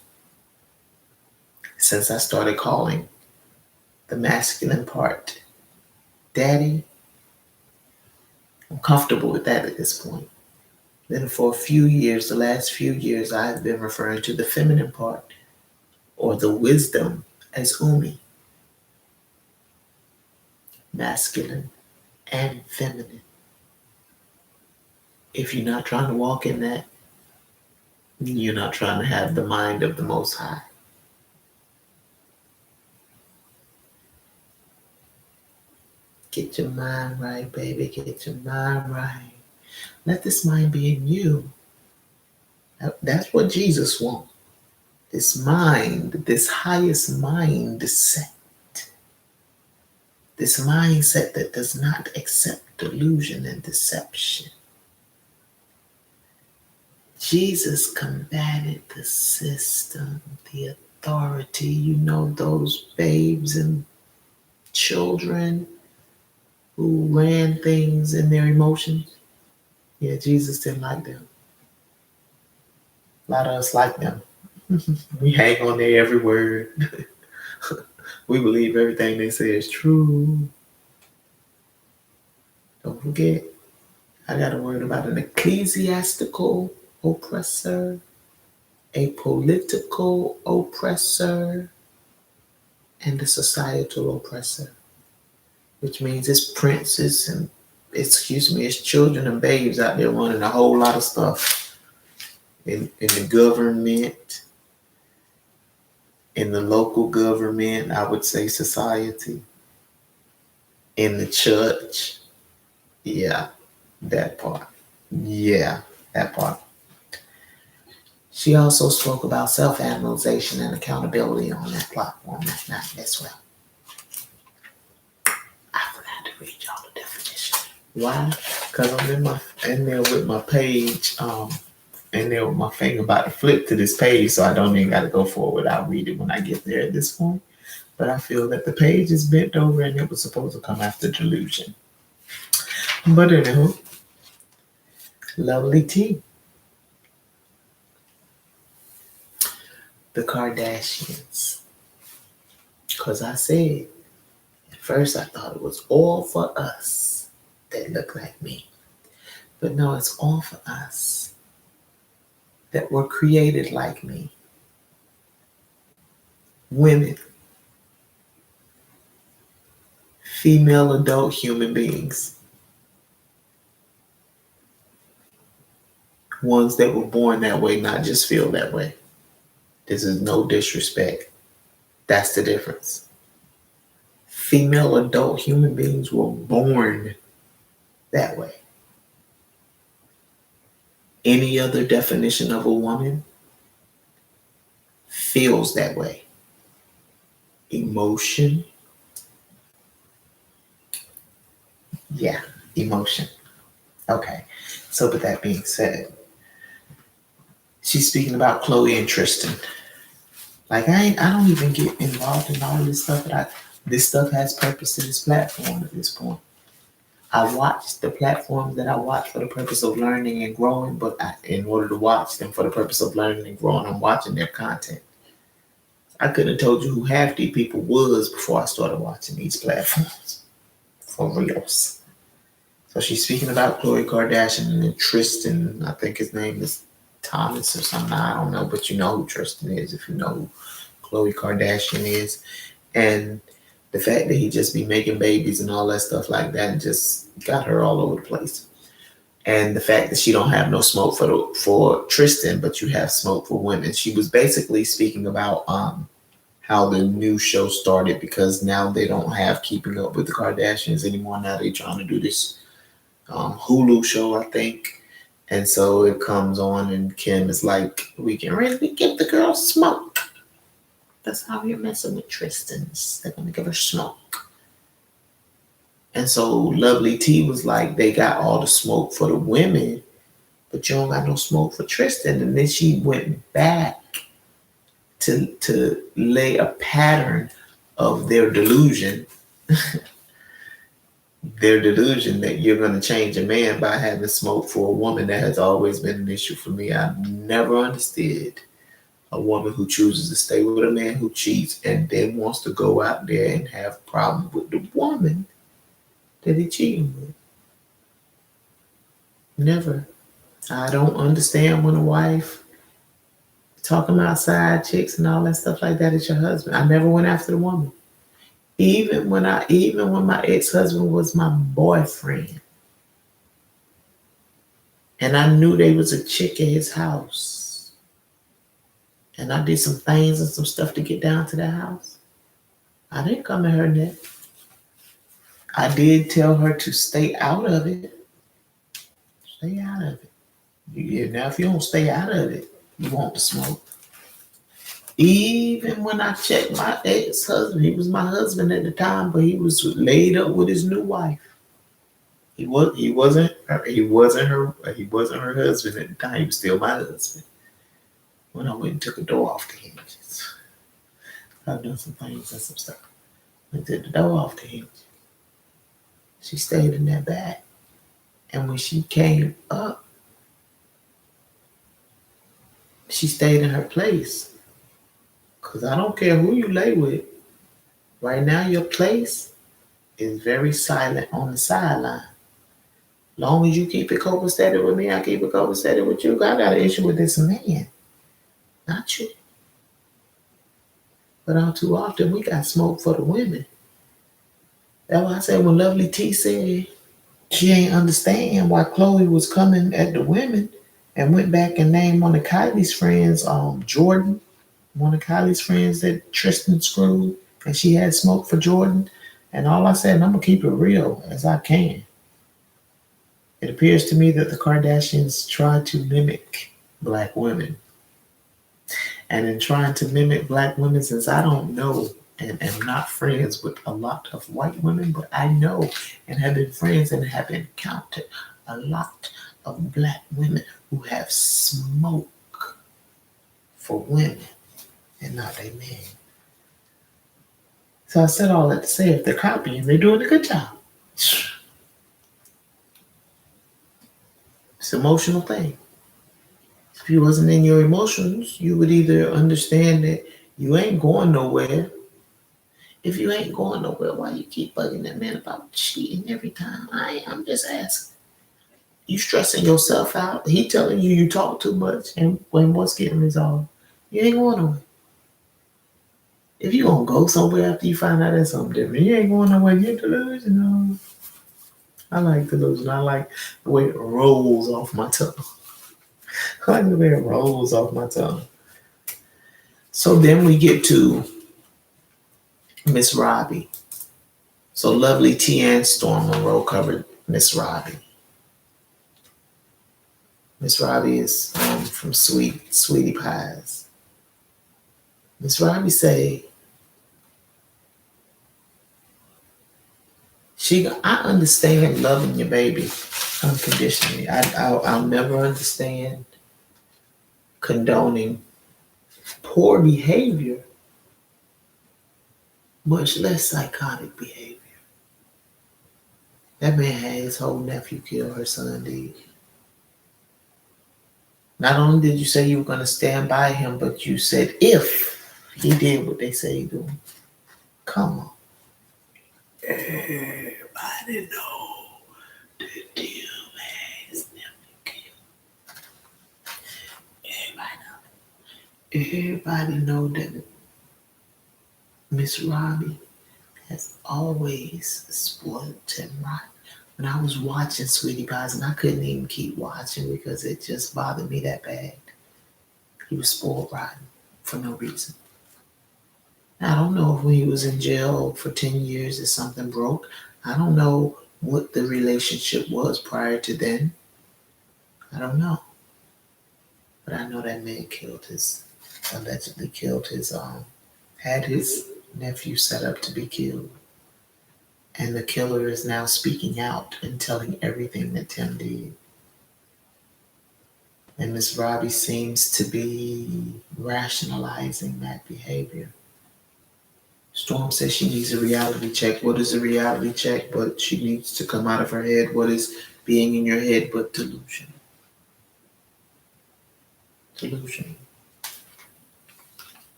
since I started calling the masculine part daddy. I'm comfortable with that at this point. Then for a few years, the last few years, I've been referring to the feminine part or the wisdom as Umi. Masculine and feminine. If you're not trying to walk in that, you're not trying to have the mind of the Most High. Get your mind right, baby. Get your mind right. Let this mind be in you. That's what Jesus wants. This mind, this highest mindset. This mindset that does not accept delusion and deception. Jesus combated the system, the authority, those babes and children who ran things in their emotions. Yeah, Jesus didn't like them. A lot of us like them. We hang on their every word. We believe everything they say is true. Don't forget, I got a word about an ecclesiastical oppressor, a political oppressor, and a societal oppressor, which means it's princes and it's children and babes out there running a whole lot of stuff in the government, in the local government, I would say society, in the church. Yeah, that part. Yeah, that part. She also spoke about self-analyzation and accountability on that platform that night as well. I forgot to read y'all the definition. Why? Because I'm in there with my page, in there with my finger about to flip to this page, so I don't even got to go forward. I'll read it when I get there at this point. But I feel that the page is bent over and it was supposed to come after delusion. But anyway, lovely tea. The Kardashians. Because I said, at first I thought it was all for us that look like me. But no, it's all for us that were created like me. Women, female adult human beings. Ones that were born that way, not just feel that way. This is no disrespect. That's the difference. Female adult human beings were born that way. Any other definition of a woman feels that way. Emotion. Yeah, emotion. Okay. So with that being said, she's speaking about Chloe and Tristan. Like I don't even get involved in all this stuff. This stuff has purpose to this platform at this point. I watch the platforms that I watch for the purpose of learning and growing, but in order to watch them for the purpose of learning and growing, I'm watching their content. I couldn't have told you who half these people was before I started watching these platforms. For reals. So she's speaking about Khloe Kardashian and Tristan. I think his name is Thomas or something. I don't know, but you know who Tristan is if you know who Khloe Kardashian is. And the fact that he just be making babies and all that stuff like that just got her all over the place. And the fact that she don't have no smoke for Tristan, but you have smoke for women. She was basically speaking about how the new show started because now they don't have Keeping Up with the Kardashians anymore. Now they're trying to do this Hulu show, I think. And so it comes on and Kim is like, we can really give the girl smoke. That's how you're messing with Tristan's. They're going to give her smoke. And so Lovely T was like, they got all the smoke for the women, but you don't got no smoke for Tristan. And then she went back to lay a pattern of their delusion. Their delusion that you're going to change a man by having smoke for a woman. That has always been an issue for me. I never understood a woman who chooses to stay with a man who cheats and then wants to go out there and have problems with the woman that he's cheating with. Never. I don't understand when a wife talking about side chicks and all that stuff like that is your husband. I never went after the woman. Even when my ex-husband was my boyfriend. And I knew there was a chick at his house. And I did some things and some stuff to get down to that house. I didn't come at her neck. I did tell her to stay out of it. Stay out of it. Now, if you don't stay out of it, you want the smoke. Even when I checked my ex-husband, he was my husband at the time, but he was laid up with his new wife. He wasn't her husband at the time. He was still my husband. When I went and took the door off the hinges. I've done some things and some stuff. Went to the door off the hinges. She stayed in that back. And when she came up, she stayed in her place. Because I don't care who you lay with. Right now, your place is very silent on the sideline. Long as you keep it copacetic with me, I keep it copacetic with you. I got an issue with this man. Not you. But all too often, we got smoke for the women. That's why I said when Lovely T said she ain't understand why Chloe was coming at the women and went back and named one of Kylie's friends, Jordan, one of Kylie's friends that Tristan screwed, and she had smoke for Jordan. And all I said, and I'm going to keep it real as I can. It appears to me that the Kardashians tried to mimic black women. And in trying to mimic black women, since I don't know and am not friends with a lot of white women, but I know and have been friends and have encountered a lot of black women who have smoke for women and not their men. So I said all that to say if they're copying, they're doing a good job. It's an emotional thing. If you wasn't in your emotions, you would either understand that you ain't going nowhere. If you ain't going nowhere, why you keep bugging that man about cheating every time? I'm just asking. You stressing yourself out. He telling you talk too much, and when what's getting resolved, you ain't going nowhere. If you gonna go somewhere after you find out that's something different, you ain't going nowhere. You're delusional. I like delusional. I like the way it rolls off my tongue. I like the way it rolls off my tongue. So then we get to Miss Robbie. So lovely Tian Storm Monroe covered Miss Robbie. Miss Robbie is from Sweetie Pies. Miss Robbie say, I understand loving your baby unconditionally. I'll never understand condoning poor behavior, much less psychotic behavior. That man had his whole nephew kill her son, did. Not only did you say you were going to stand by him, but you said if he did what they say he do. Come on. Everybody know that Tim had his nephew killed. Everybody know that Miss Robbie has always spoiled him right. When I was watching Sweetie Pies, and I couldn't even keep watching because it just bothered me that bad. He was spoiled rotten for no reason. I don't know if when he was in jail for 10 years if something broke. I don't know what the relationship was prior to then. I don't know. But I know that man allegedly killed had his nephew set up to be killed. And the killer is now speaking out and telling everything that Tim did. And Miss Robbie seems to be rationalizing that behavior. Storm says she needs a reality check. What is a reality check? But she needs to come out of her head. What is being in your head but delusion? Delusion.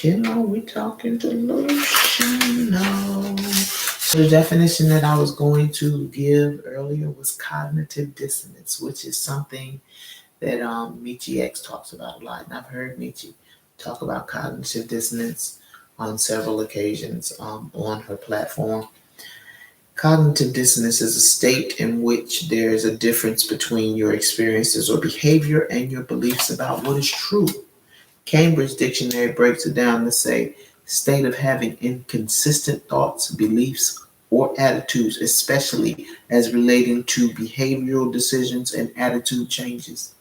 We talking delusional. So the definition that I was going to give earlier was cognitive dissonance, which is something that Michi X talks about a lot. And I've heard Michi talk about cognitive dissonance on several occasions on her platform. Cognitive dissonance is a state in which there is a difference between your experiences or behavior and your beliefs about what is true. Cambridge Dictionary breaks it down to say, state of having inconsistent thoughts, beliefs, or attitudes, especially as relating to behavioral decisions and attitude changes.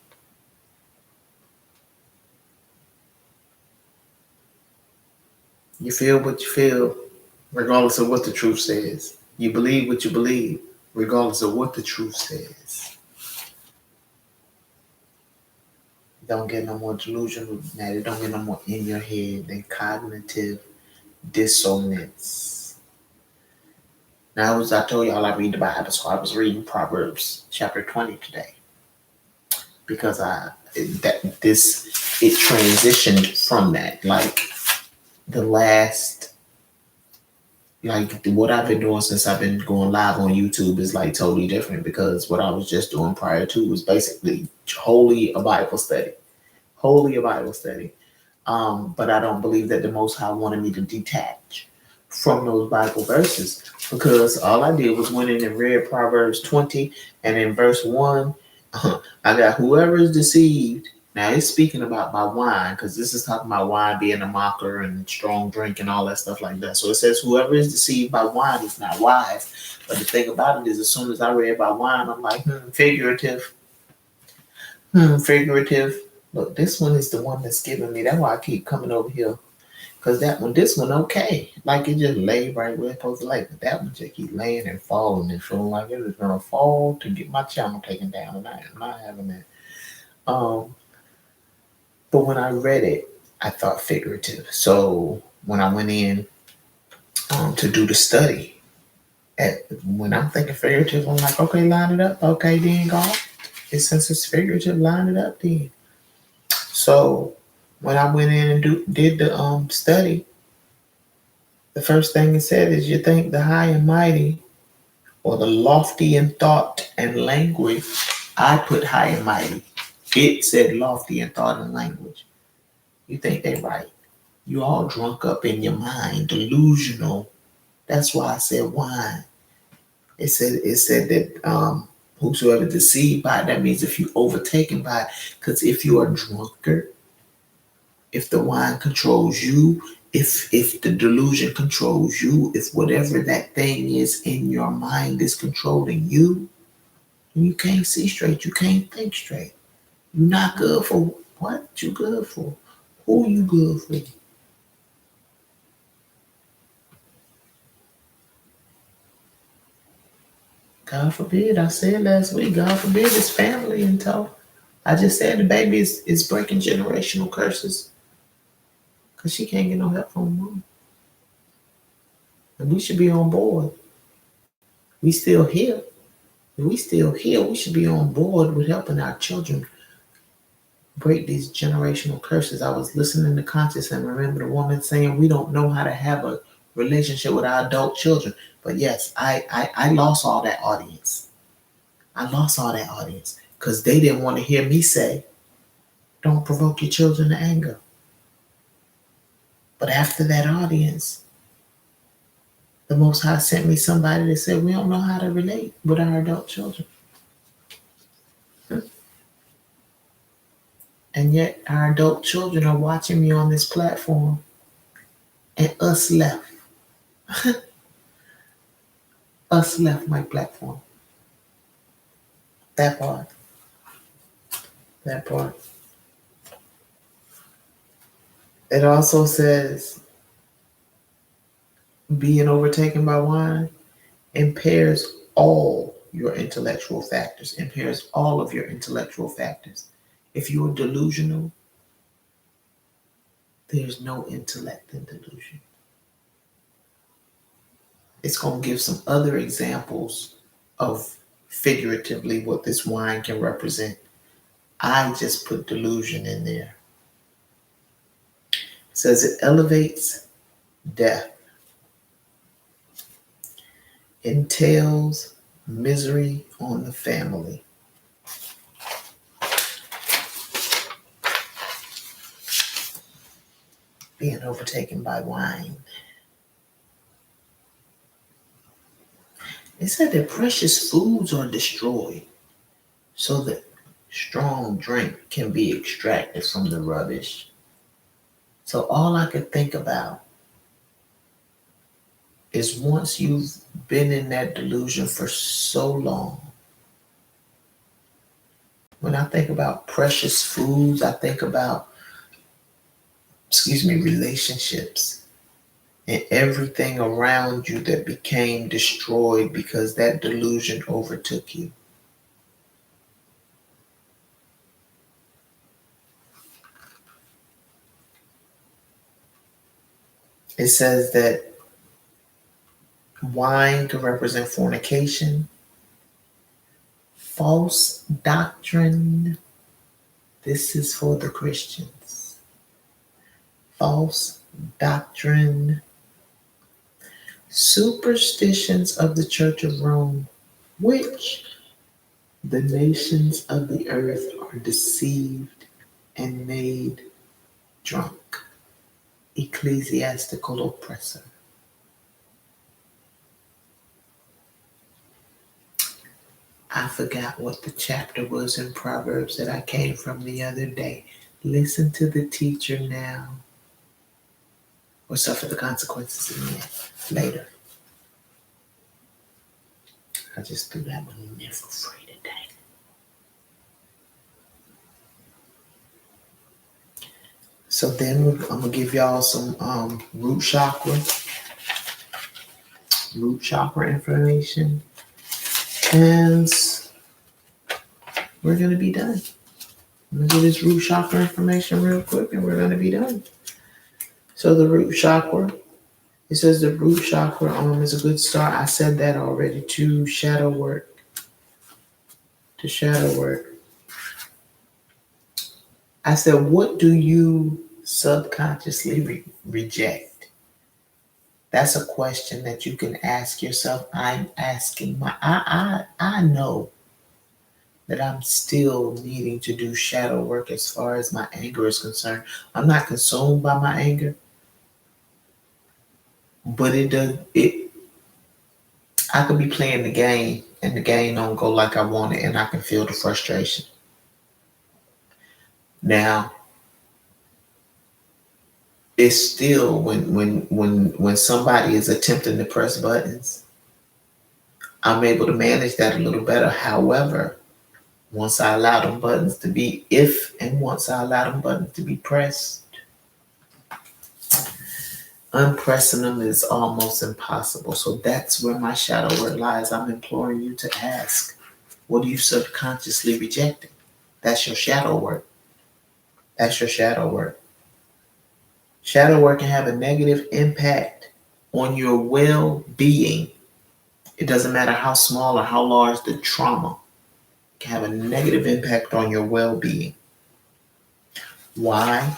You feel what you feel, regardless of what the truth says. You believe what you believe, regardless of what the truth says. Don't get no more delusional than that. It don't get no more in your head than cognitive dissonance. Now, as I told y'all, I read the Bible, so I was reading Proverbs chapter 20 today. Because it transitioned from that. Like what I've been doing since I've been going live on YouTube is like totally different, because what I was just doing prior to was basically wholly a Bible study. But I don't believe that the Most High wanted me to detach from those Bible verses, because all I did was went in and read Proverbs 20, and in verse 1, I got whoever is deceived. Now it's speaking about my wine, because this is talking about wine being a mocker and strong drink and all that stuff like that. So it says whoever is deceived by wine is not wise. But the thing about it is, as soon as I read about wine, I'm like, figurative. Figurative. Look, this one is the one that's giving me. That's why I keep coming over here. Because this one, okay. Like it just lay right where it's supposed to lay. But that one just keep laying and falling and feeling like it is going to fall to get my channel taken down. And I am not having that. But when I read it, I thought figurative. So when I went in to do the study, when I'm thinking figurative, I'm like, okay, line it up. Okay, then God. Since it's figurative, line it up then. So when I went in and did the study, the first thing it said is, you think the high and mighty, or the lofty in thought and language. I put high and mighty. It said lofty in thought and language. You think they right. You all drunk up in your mind, delusional. That's why I said wine. It said that whosoever deceived by it, that means if you overtaken by it. Because if you are drunker, if the wine controls you, if the delusion controls you, if whatever that thing is in your mind is controlling you, you can't see straight, you can't think straight. You're not good for what you good for. Who you good for? God forbid, I said last week, God forbid his family and talk. I just said the baby is breaking generational curses because she can't get no help from mom. And we should be on board. We still here. If we still here, we should be on board with helping our children break these generational curses. I was listening to Conscious and remember the woman saying we don't know how to have a relationship with our adult children. But yes, I lost all that audience. I lost all that audience because they didn't want to hear me say, don't provoke your children to anger. But after that audience, the Most High sent me somebody that said we don't know how to relate with our adult children. And yet our adult children are watching me on this platform and us left. Us left my platform. That part. That part. It also says being overtaken by wine impairs all your intellectual factors, impairs all of your intellectual factors. If you're delusional, there's no intellect in delusion. It's going to give some other examples of figuratively what this wine can represent. I just put delusion in there. It says it elevates death, entails misery on the family. Being overtaken by wine. It said that precious foods are destroyed so that strong drink can be extracted from the rubbish. So all I could think about is once you've been in that delusion for so long, when I think about precious foods, I think about, relationships and everything around you that became destroyed because that delusion overtook you. It says that wine can represent fornication, false doctrine. This is for the Christians. False doctrine, superstitions of the Church of Rome, which the nations of the earth are deceived and made drunk. Ecclesiastical oppressor. I forgot what the chapter was in Proverbs that I came from the other day. Listen to the teacher now, or suffer the consequences in the end later. I just threw that one in there for free today. So then I'm gonna give y'all some root chakra information, and we're gonna be done. I'm gonna do this root chakra information real quick, and we're gonna be done. So the root chakra, it says the root chakra is a good start. I said that already. To shadow work. I said, what do you subconsciously reject? That's a question that you can ask yourself. I'm asking I know that I'm still needing to do shadow work as far as my anger is concerned. I'm not consumed by my anger, But it does it. I could be playing the game and the game don't go like I want it, and I can feel the frustration. Now, it's still when somebody is attempting to press buttons, I'm able to manage that a little better. However, once I allow them buttons to be once I allow them buttons to be pressed, unpressing them is almost impossible. So that's where my shadow work lies. I'm imploring you to ask, what are you subconsciously rejecting? That's your shadow work. That's your shadow work. Shadow work can have a negative impact on your well-being. It doesn't matter how small or how large the trauma, it can have a negative impact on your well-being. Why?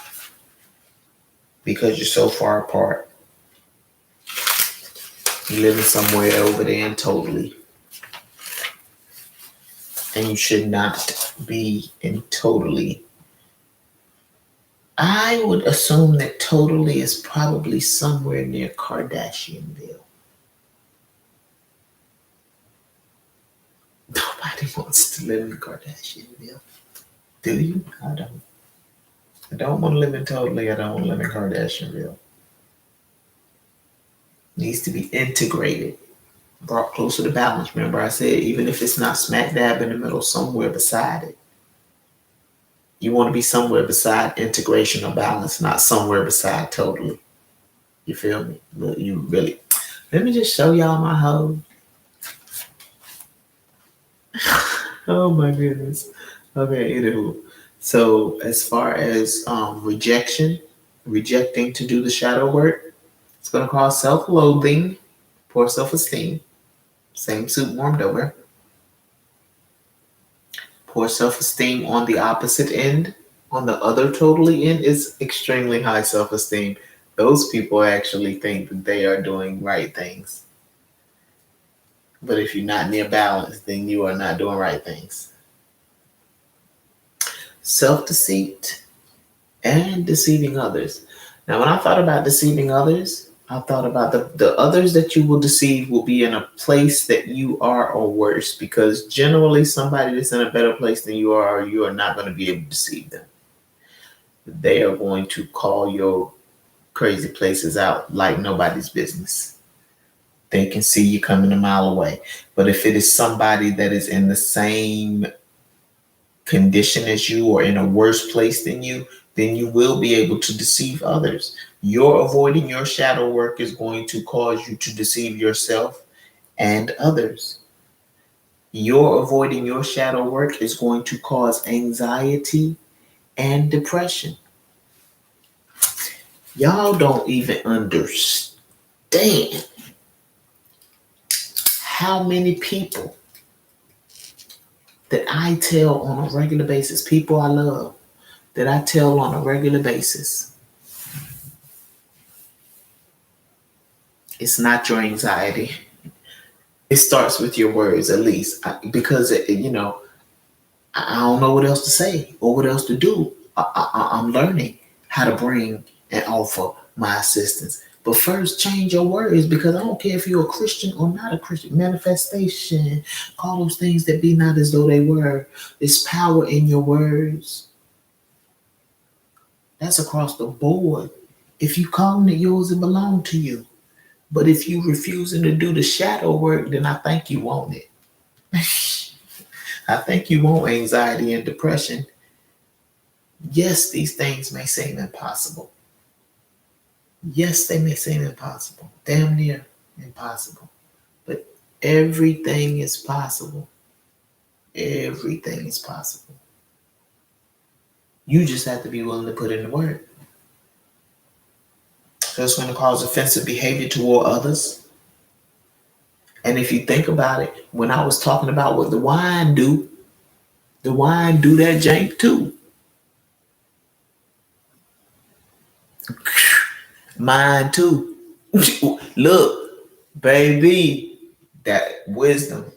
Because you're so far apart. You're living somewhere over there and totally. And you should not be in totally. I would assume that totally is probably somewhere near Kardashianville. Nobody wants to live in Kardashianville. Do you? I don't. I don't want to live in totally. I don't want to live in Kardashianville. It needs to be integrated, brought closer to balance. Remember I said, even if it's not smack dab in the middle, somewhere beside it. You want to be somewhere beside integration or balance, not somewhere beside totally. You feel me? Look, you really. Let me just show y'all my hoe. Oh my goodness. Okay, anywho. So as far as rejecting to do the shadow work, it's going to cause self-loathing, poor self-esteem, same suit warmed over. Poor self-esteem on the opposite end, on the other totally end, is extremely high self-esteem. Those people actually think that they are doing right things. But if you're not near balance, then you are not doing right things. Self-deceit and deceiving others. Now, when I thought about deceiving others, I thought about the others that you will deceive will be in a place that you are or worse, because generally somebody that's in a better place than you are not going to be able to deceive them. They are going to call your crazy places out like nobody's business. They can see you coming a mile away. But if it is somebody that is in the same condition as you or in a worse place than you, then you will be able to deceive others. Your avoiding your shadow work is going to cause you to deceive yourself and others. Your avoiding your shadow work is going to cause anxiety and depression. Y'all don't even understand how many people that I tell on a regular basis, people I love, that I tell on a regular basis, it's not your anxiety. It starts with your words, at least, because I don't know what else to say or what else to do. I'm learning how to bring and offer my assistance. But first, change your words, because I don't care if you're a Christian or not a Christian. Manifestation, call those things that be not as though they were. There's power in your words. That's across the board. If you calling it yours, it belong to you. But if you refusing to do the shadow work, then I think you want it. I think you want anxiety and depression. Yes, these things may seem impossible. Yes, they may seem impossible. Damn near impossible. But everything is possible. Everything is possible. You just have to be willing to put in the work. So it's going to cause offensive behavior toward others. And if you think about it, when I was talking about what the wine do that jank too. Mine too. Look, baby, that wisdom.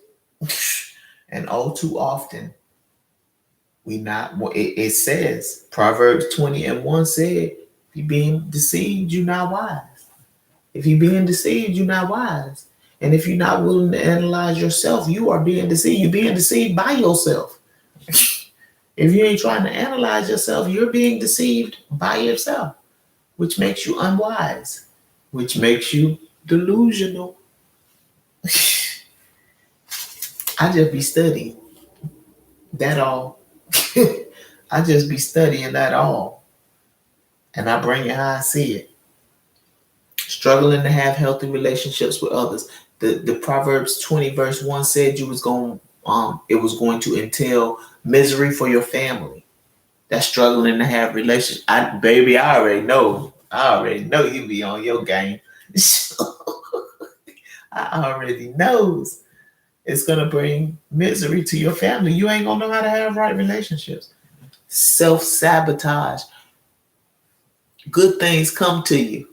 And all too often, it says, Proverbs 20:1 said, if you're being deceived, you're not wise. If you're being deceived, you're not wise. And if you're not willing to analyze yourself, you are being deceived. You're being deceived by yourself. If you ain't trying to analyze yourself, you're being deceived by yourself, which makes you unwise, which makes you delusional. I just be studying. That all. I just be studying that all. And I bring it how I see it. Struggling to have healthy relationships with others. The Proverbs 20 verse 1 said it was going to entail misery for your family. That's struggling to have relationships. I already know. You be on your game. I already knows it's gonna bring misery to your family. You ain't gonna know how to have right relationships. Self-sabotage. Good things come to you,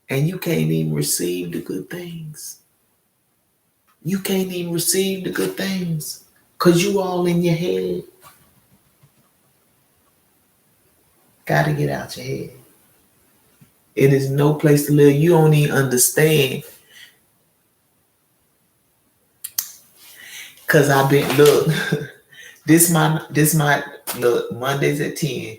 and you can't even receive the good things. You can't even receive the good things because you all in your head. Gotta get out your head. It is no place to live. You don't even understand. Cause I've been this my look, Mondays at 10.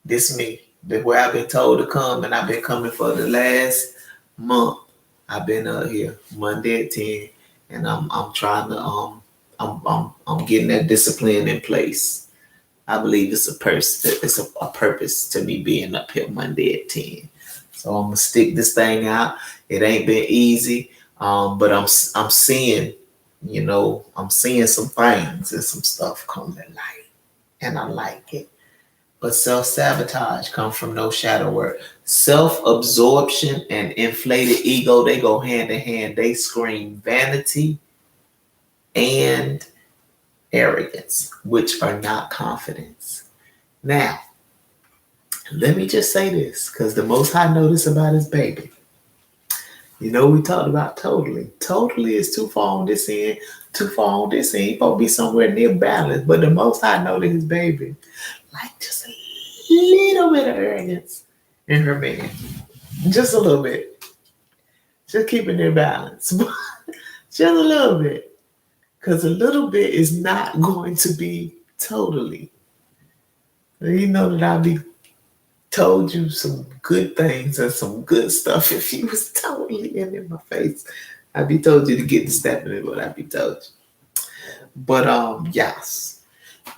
This me. The where I've been told to come, and I've been coming for the last month. I've been up here Monday at 10, and I'm trying to I'm getting that discipline in place. I believe it's a purpose to me being up here Monday at 10. So I'm gonna stick this thing out. It ain't been easy, but I'm seeing, I'm seeing some things and some stuff come to light, and I like it. But self-sabotage comes from no shadow work. Self-absorption and inflated ego, they go hand in hand. They scream vanity and arrogance, which are not confidence. Now, let me just say this, because the Most High know this about his baby. We talked about totally. Totally is too far on this end, too far on this end. He's supposed to be somewhere near balance, but the Most High know that his baby like just a little bit of arrogance in her man. Just a little bit. Just keeping their balance. Just a little bit. Because a little bit is not going to be totally. You know that I'll be told you some good things and some good stuff. If you was totally in my face, I'd be told you to get to stepping in what I'd be told you. But yes.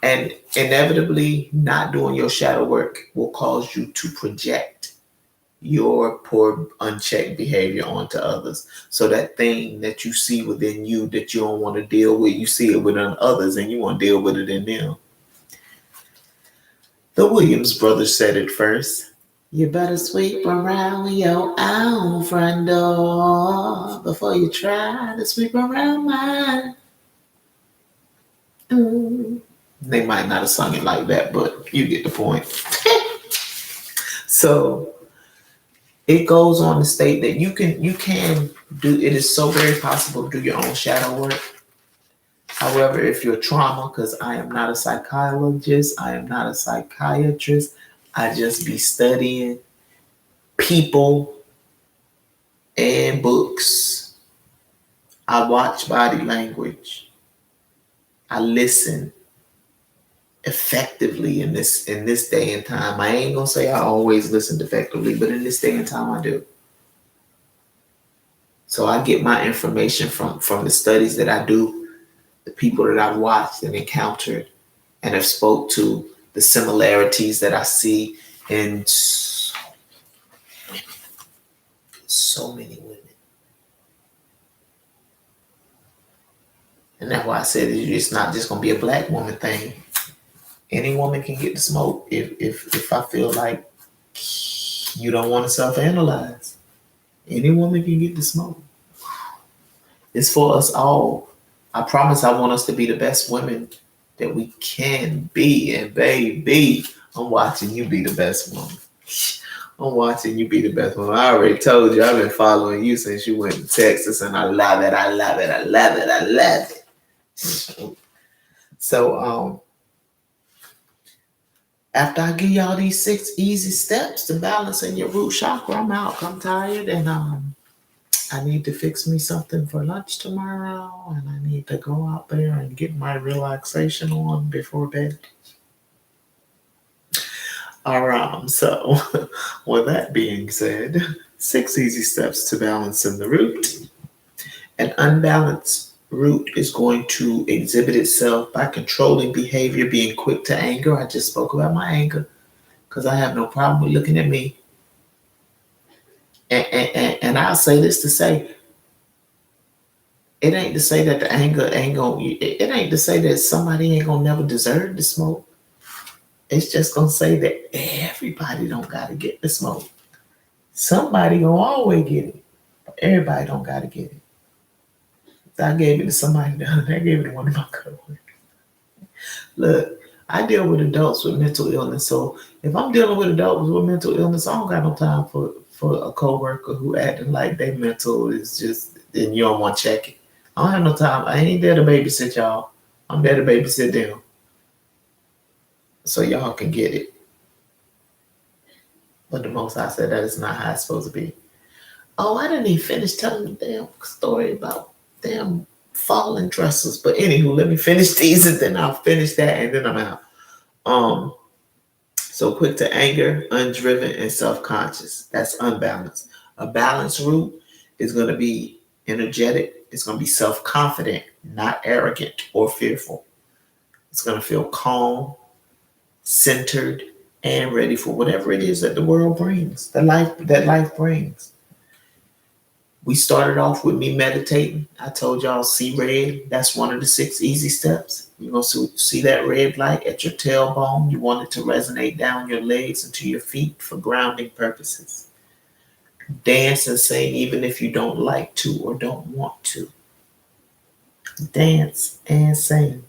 And inevitably, not doing your shadow work will cause you to project your poor, unchecked behavior onto others. So that thing that you see within you that you don't want to deal with, you see it within others and you want to deal with it in them. The Williams brothers said it first. You better sweep around your own front door before you try to sweep around mine. They might not have sung it like that, but you get the point. So it goes on to state that you can do it. Is so very possible to do your own shadow work. However, if you're trauma, because I am not a psychologist, I am not a psychiatrist, I just be studying people and books. I watch body language. I listen effectively in this day and time. I ain't gonna say I always listened effectively, but in this day and time I do. So I get my information from the studies that I do, the people that I've watched and encountered and have spoke to, the similarities that I see in so many women. And that's why I said it's not just gonna be a black woman thing. Any woman can get the smoke if I feel like you don't want to self-analyze. Any woman can get the smoke. It's for us all. I promise I want us to be the best women that we can be. And baby, I'm watching you be the best woman. I'm watching you be the best woman. I already told you I've been following you since you went to Texas, and I love it. I love it. I love it. I love it. So After I give y'all these 6 easy steps to balancing your root chakra, I'm out. I'm tired and I need to fix me something for lunch tomorrow, and I need to go out there and get my relaxation on before bed. All right, so with that being said, 6 easy steps to balancing the root. An unbalanced root is going to exhibit itself by controlling behavior, being quick to anger. I just spoke about my anger because I have no problem with looking at me. And I'll say this to say, it ain't to say that the anger ain't gonna, it ain't to say that somebody ain't gonna never deserve the smoke. It's just gonna say that everybody don't gotta get the smoke. Somebody gonna always get it. Everybody don't gotta get it. I gave it to somebody the other day. I gave it to one of my coworkers. Look, I deal with adults with mental illness. So if I'm dealing with adults with mental illness, I don't got no time for a coworker who acting like they mental is just, and you don't want to check it. I don't have no time. I ain't there to babysit y'all. I'm there to babysit them. So y'all can get it. But the most I said that is not how it's supposed to be. Oh, I didn't even finish telling the damn story about damn falling dresses. But anywho, let me finish these and then I'll finish that and then I'm out. So quick to anger, undriven, and self-conscious. That's unbalanced. A balanced root is going to be energetic. It's going to be self-confident, not arrogant or fearful. It's going to feel calm, centered, and ready for whatever it is that the world brings, that life brings. We started off with me meditating. I told y'all see red. That's one of the 6 easy steps. You're going to see that red light at your tailbone. You want it to resonate down your legs and to your feet for grounding purposes. Dance and sing even if you don't like to or don't want to. Dance and sing.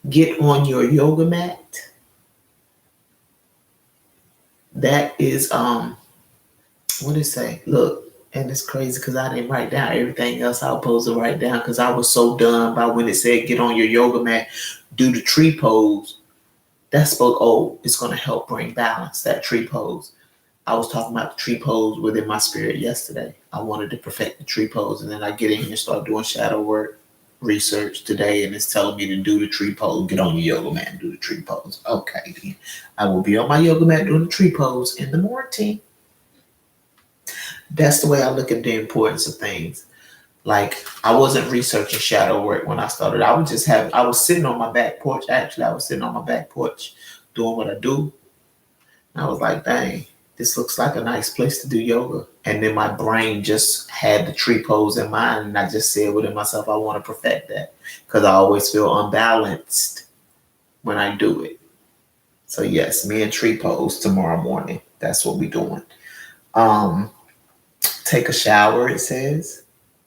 Get on your yoga mat. That is, what did it say? Look, and it's crazy because I didn't write down everything else I was supposed to write down because I was so done by when it said get on your yoga mat, do the tree pose. That's it's going to help bring balance, that tree pose. I was talking about the tree pose within my spirit yesterday. I wanted to perfect the tree pose, and then I get in here and start doing shadow work research today, and it's telling me to do the tree pose. Get on your yoga mat and do the tree pose. Okay, then. I will be on my yoga mat doing the tree pose in the morning. That's the way I look at the importance of things. Like, I wasn't researching shadow work when I started. I was sitting on my back porch. Actually, I was sitting on my back porch doing what I do. And I was like, dang, this looks like a nice place to do yoga. And then my brain just had the tree pose in mind. And I just said within myself, I want to perfect that because I always feel unbalanced when I do it. So yes, me and tree pose tomorrow morning. That's what we're doing. Take a shower, it says,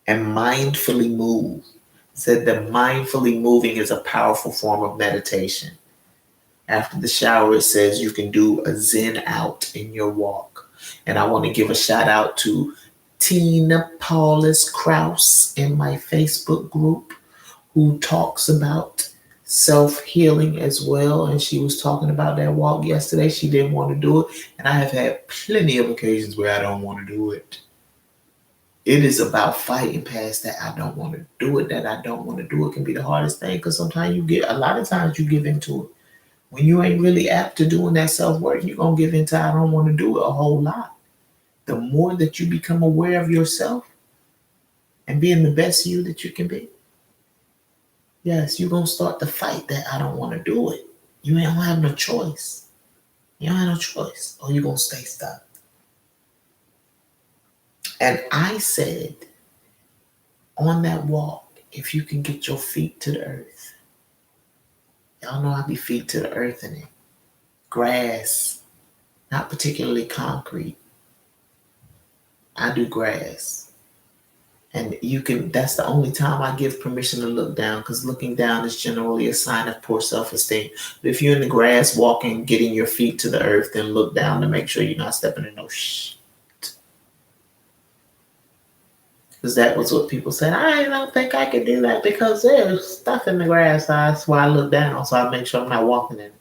and mindfully move. It said that mindfully moving is a powerful form of meditation. After the shower, it says you can do a Zen out in your walk. And I want to give a shout out to Tina Paulus Krause in my Facebook group who talks about self-healing as well. And she was talking about that walk yesterday. She didn't want to do it. And I have had plenty of occasions where I don't want to do it. It is about fighting past that I don't want to do it, that I don't want to do it can be the hardest thing because sometimes a lot of times you give into it. When you ain't really apt to doing that self-work, you're going to give into I don't want to do it a whole lot. The more that you become aware of yourself and being the best you that you can be, yes, you're going to start to fight that I don't want to do it. You don't have no choice. You don't have no choice or you're going to stay stuck. And I said, on that walk, if you can get your feet to the earth, y'all know I be feet to the earth in it. Grass, not particularly concrete. I do grass. And that's the only time I give permission to look down because looking down is generally a sign of poor self-esteem. But if you're in the grass walking, getting your feet to the earth, then look down to make sure you're not stepping in no shit. Because that was what people said. I don't think I could do that because there's stuff in the grass. That's why I look down, so I make sure I'm not walking in it.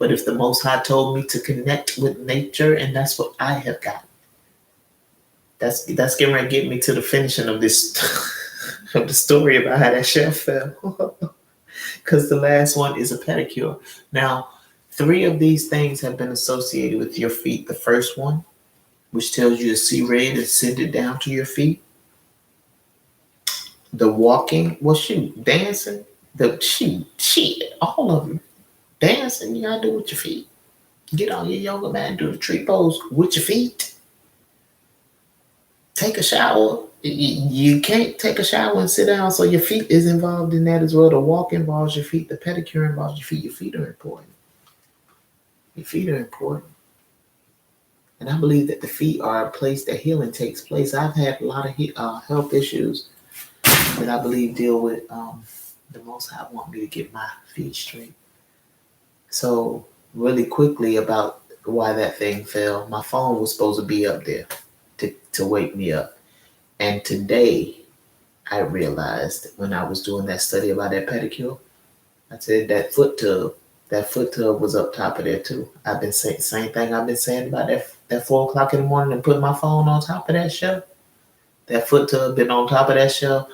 But if the Most High told me to connect with nature, and that's what I have got, that's getting ready to get me to the finishing of this of the story about how that shelf fell. Because the last one is a pedicure. Now, 3 of these things have been associated with your feet. The first one, which tells you to see red and send it down to your feet. The walking, well, shoot, dancing, the shit, all of them. Dancing, you gotta do with your feet. Get on your yoga mat and do the tree pose with your feet. Take a shower. You can't take a shower and sit down, so your feet is involved in that as well. The walk involves your feet. The pedicure involves your feet. Your feet are important. Your feet are important. And I believe that the feet are a place that healing takes place. I've had a lot of health issues that I believe deal with the Most High want me to get my feet straight. So really quickly about why that thing fell. My phone was supposed to be up there to wake me up. And today I realized when I was doing that study about that pedicure, I said that foot tub was up top of there too. I've been saying same thing I've been saying about that 4 o'clock in the morning and putting my phone on top of that shelf. That foot tub been on top of that shelf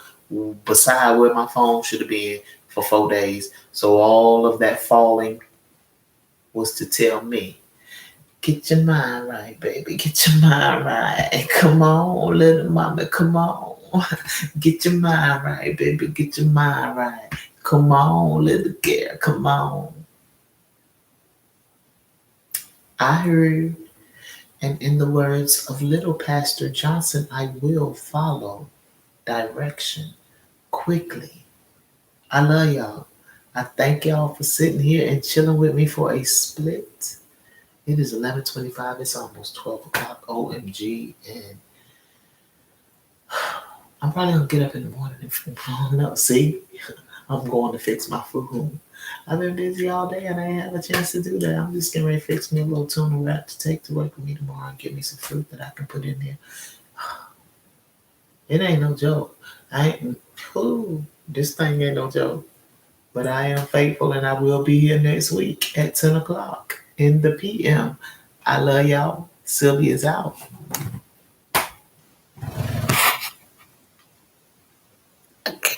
beside where my phone should have been for 4 days. So all of that falling was to tell me, get your mind right, baby. Get your mind right. Come on, little mama, come on. Get your mind right, baby. Get your mind right. Come on, little girl, come on. I heard, and in the words of little Pastor Johnson, I will follow direction quickly. I love y'all. I thank y'all for sitting here and chilling with me for a split. It is 11:25. It's almost 12 o'clock. OMG. And I'm probably going to get up in the morning and no, see, I'm going to fix my food. I've been busy all day and I ain't have a chance to do that. I'm just getting ready to fix me a little tuna wrap to take to work with me tomorrow and get me some fruit that I can put in there. It ain't no joke. This thing ain't no joke. But I am faithful and I will be here next week at 10 o'clock in the PM. I love y'all. Sylvie is out. Okay.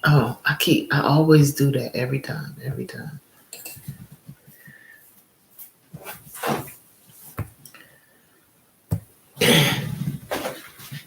Oh, I always do that every time.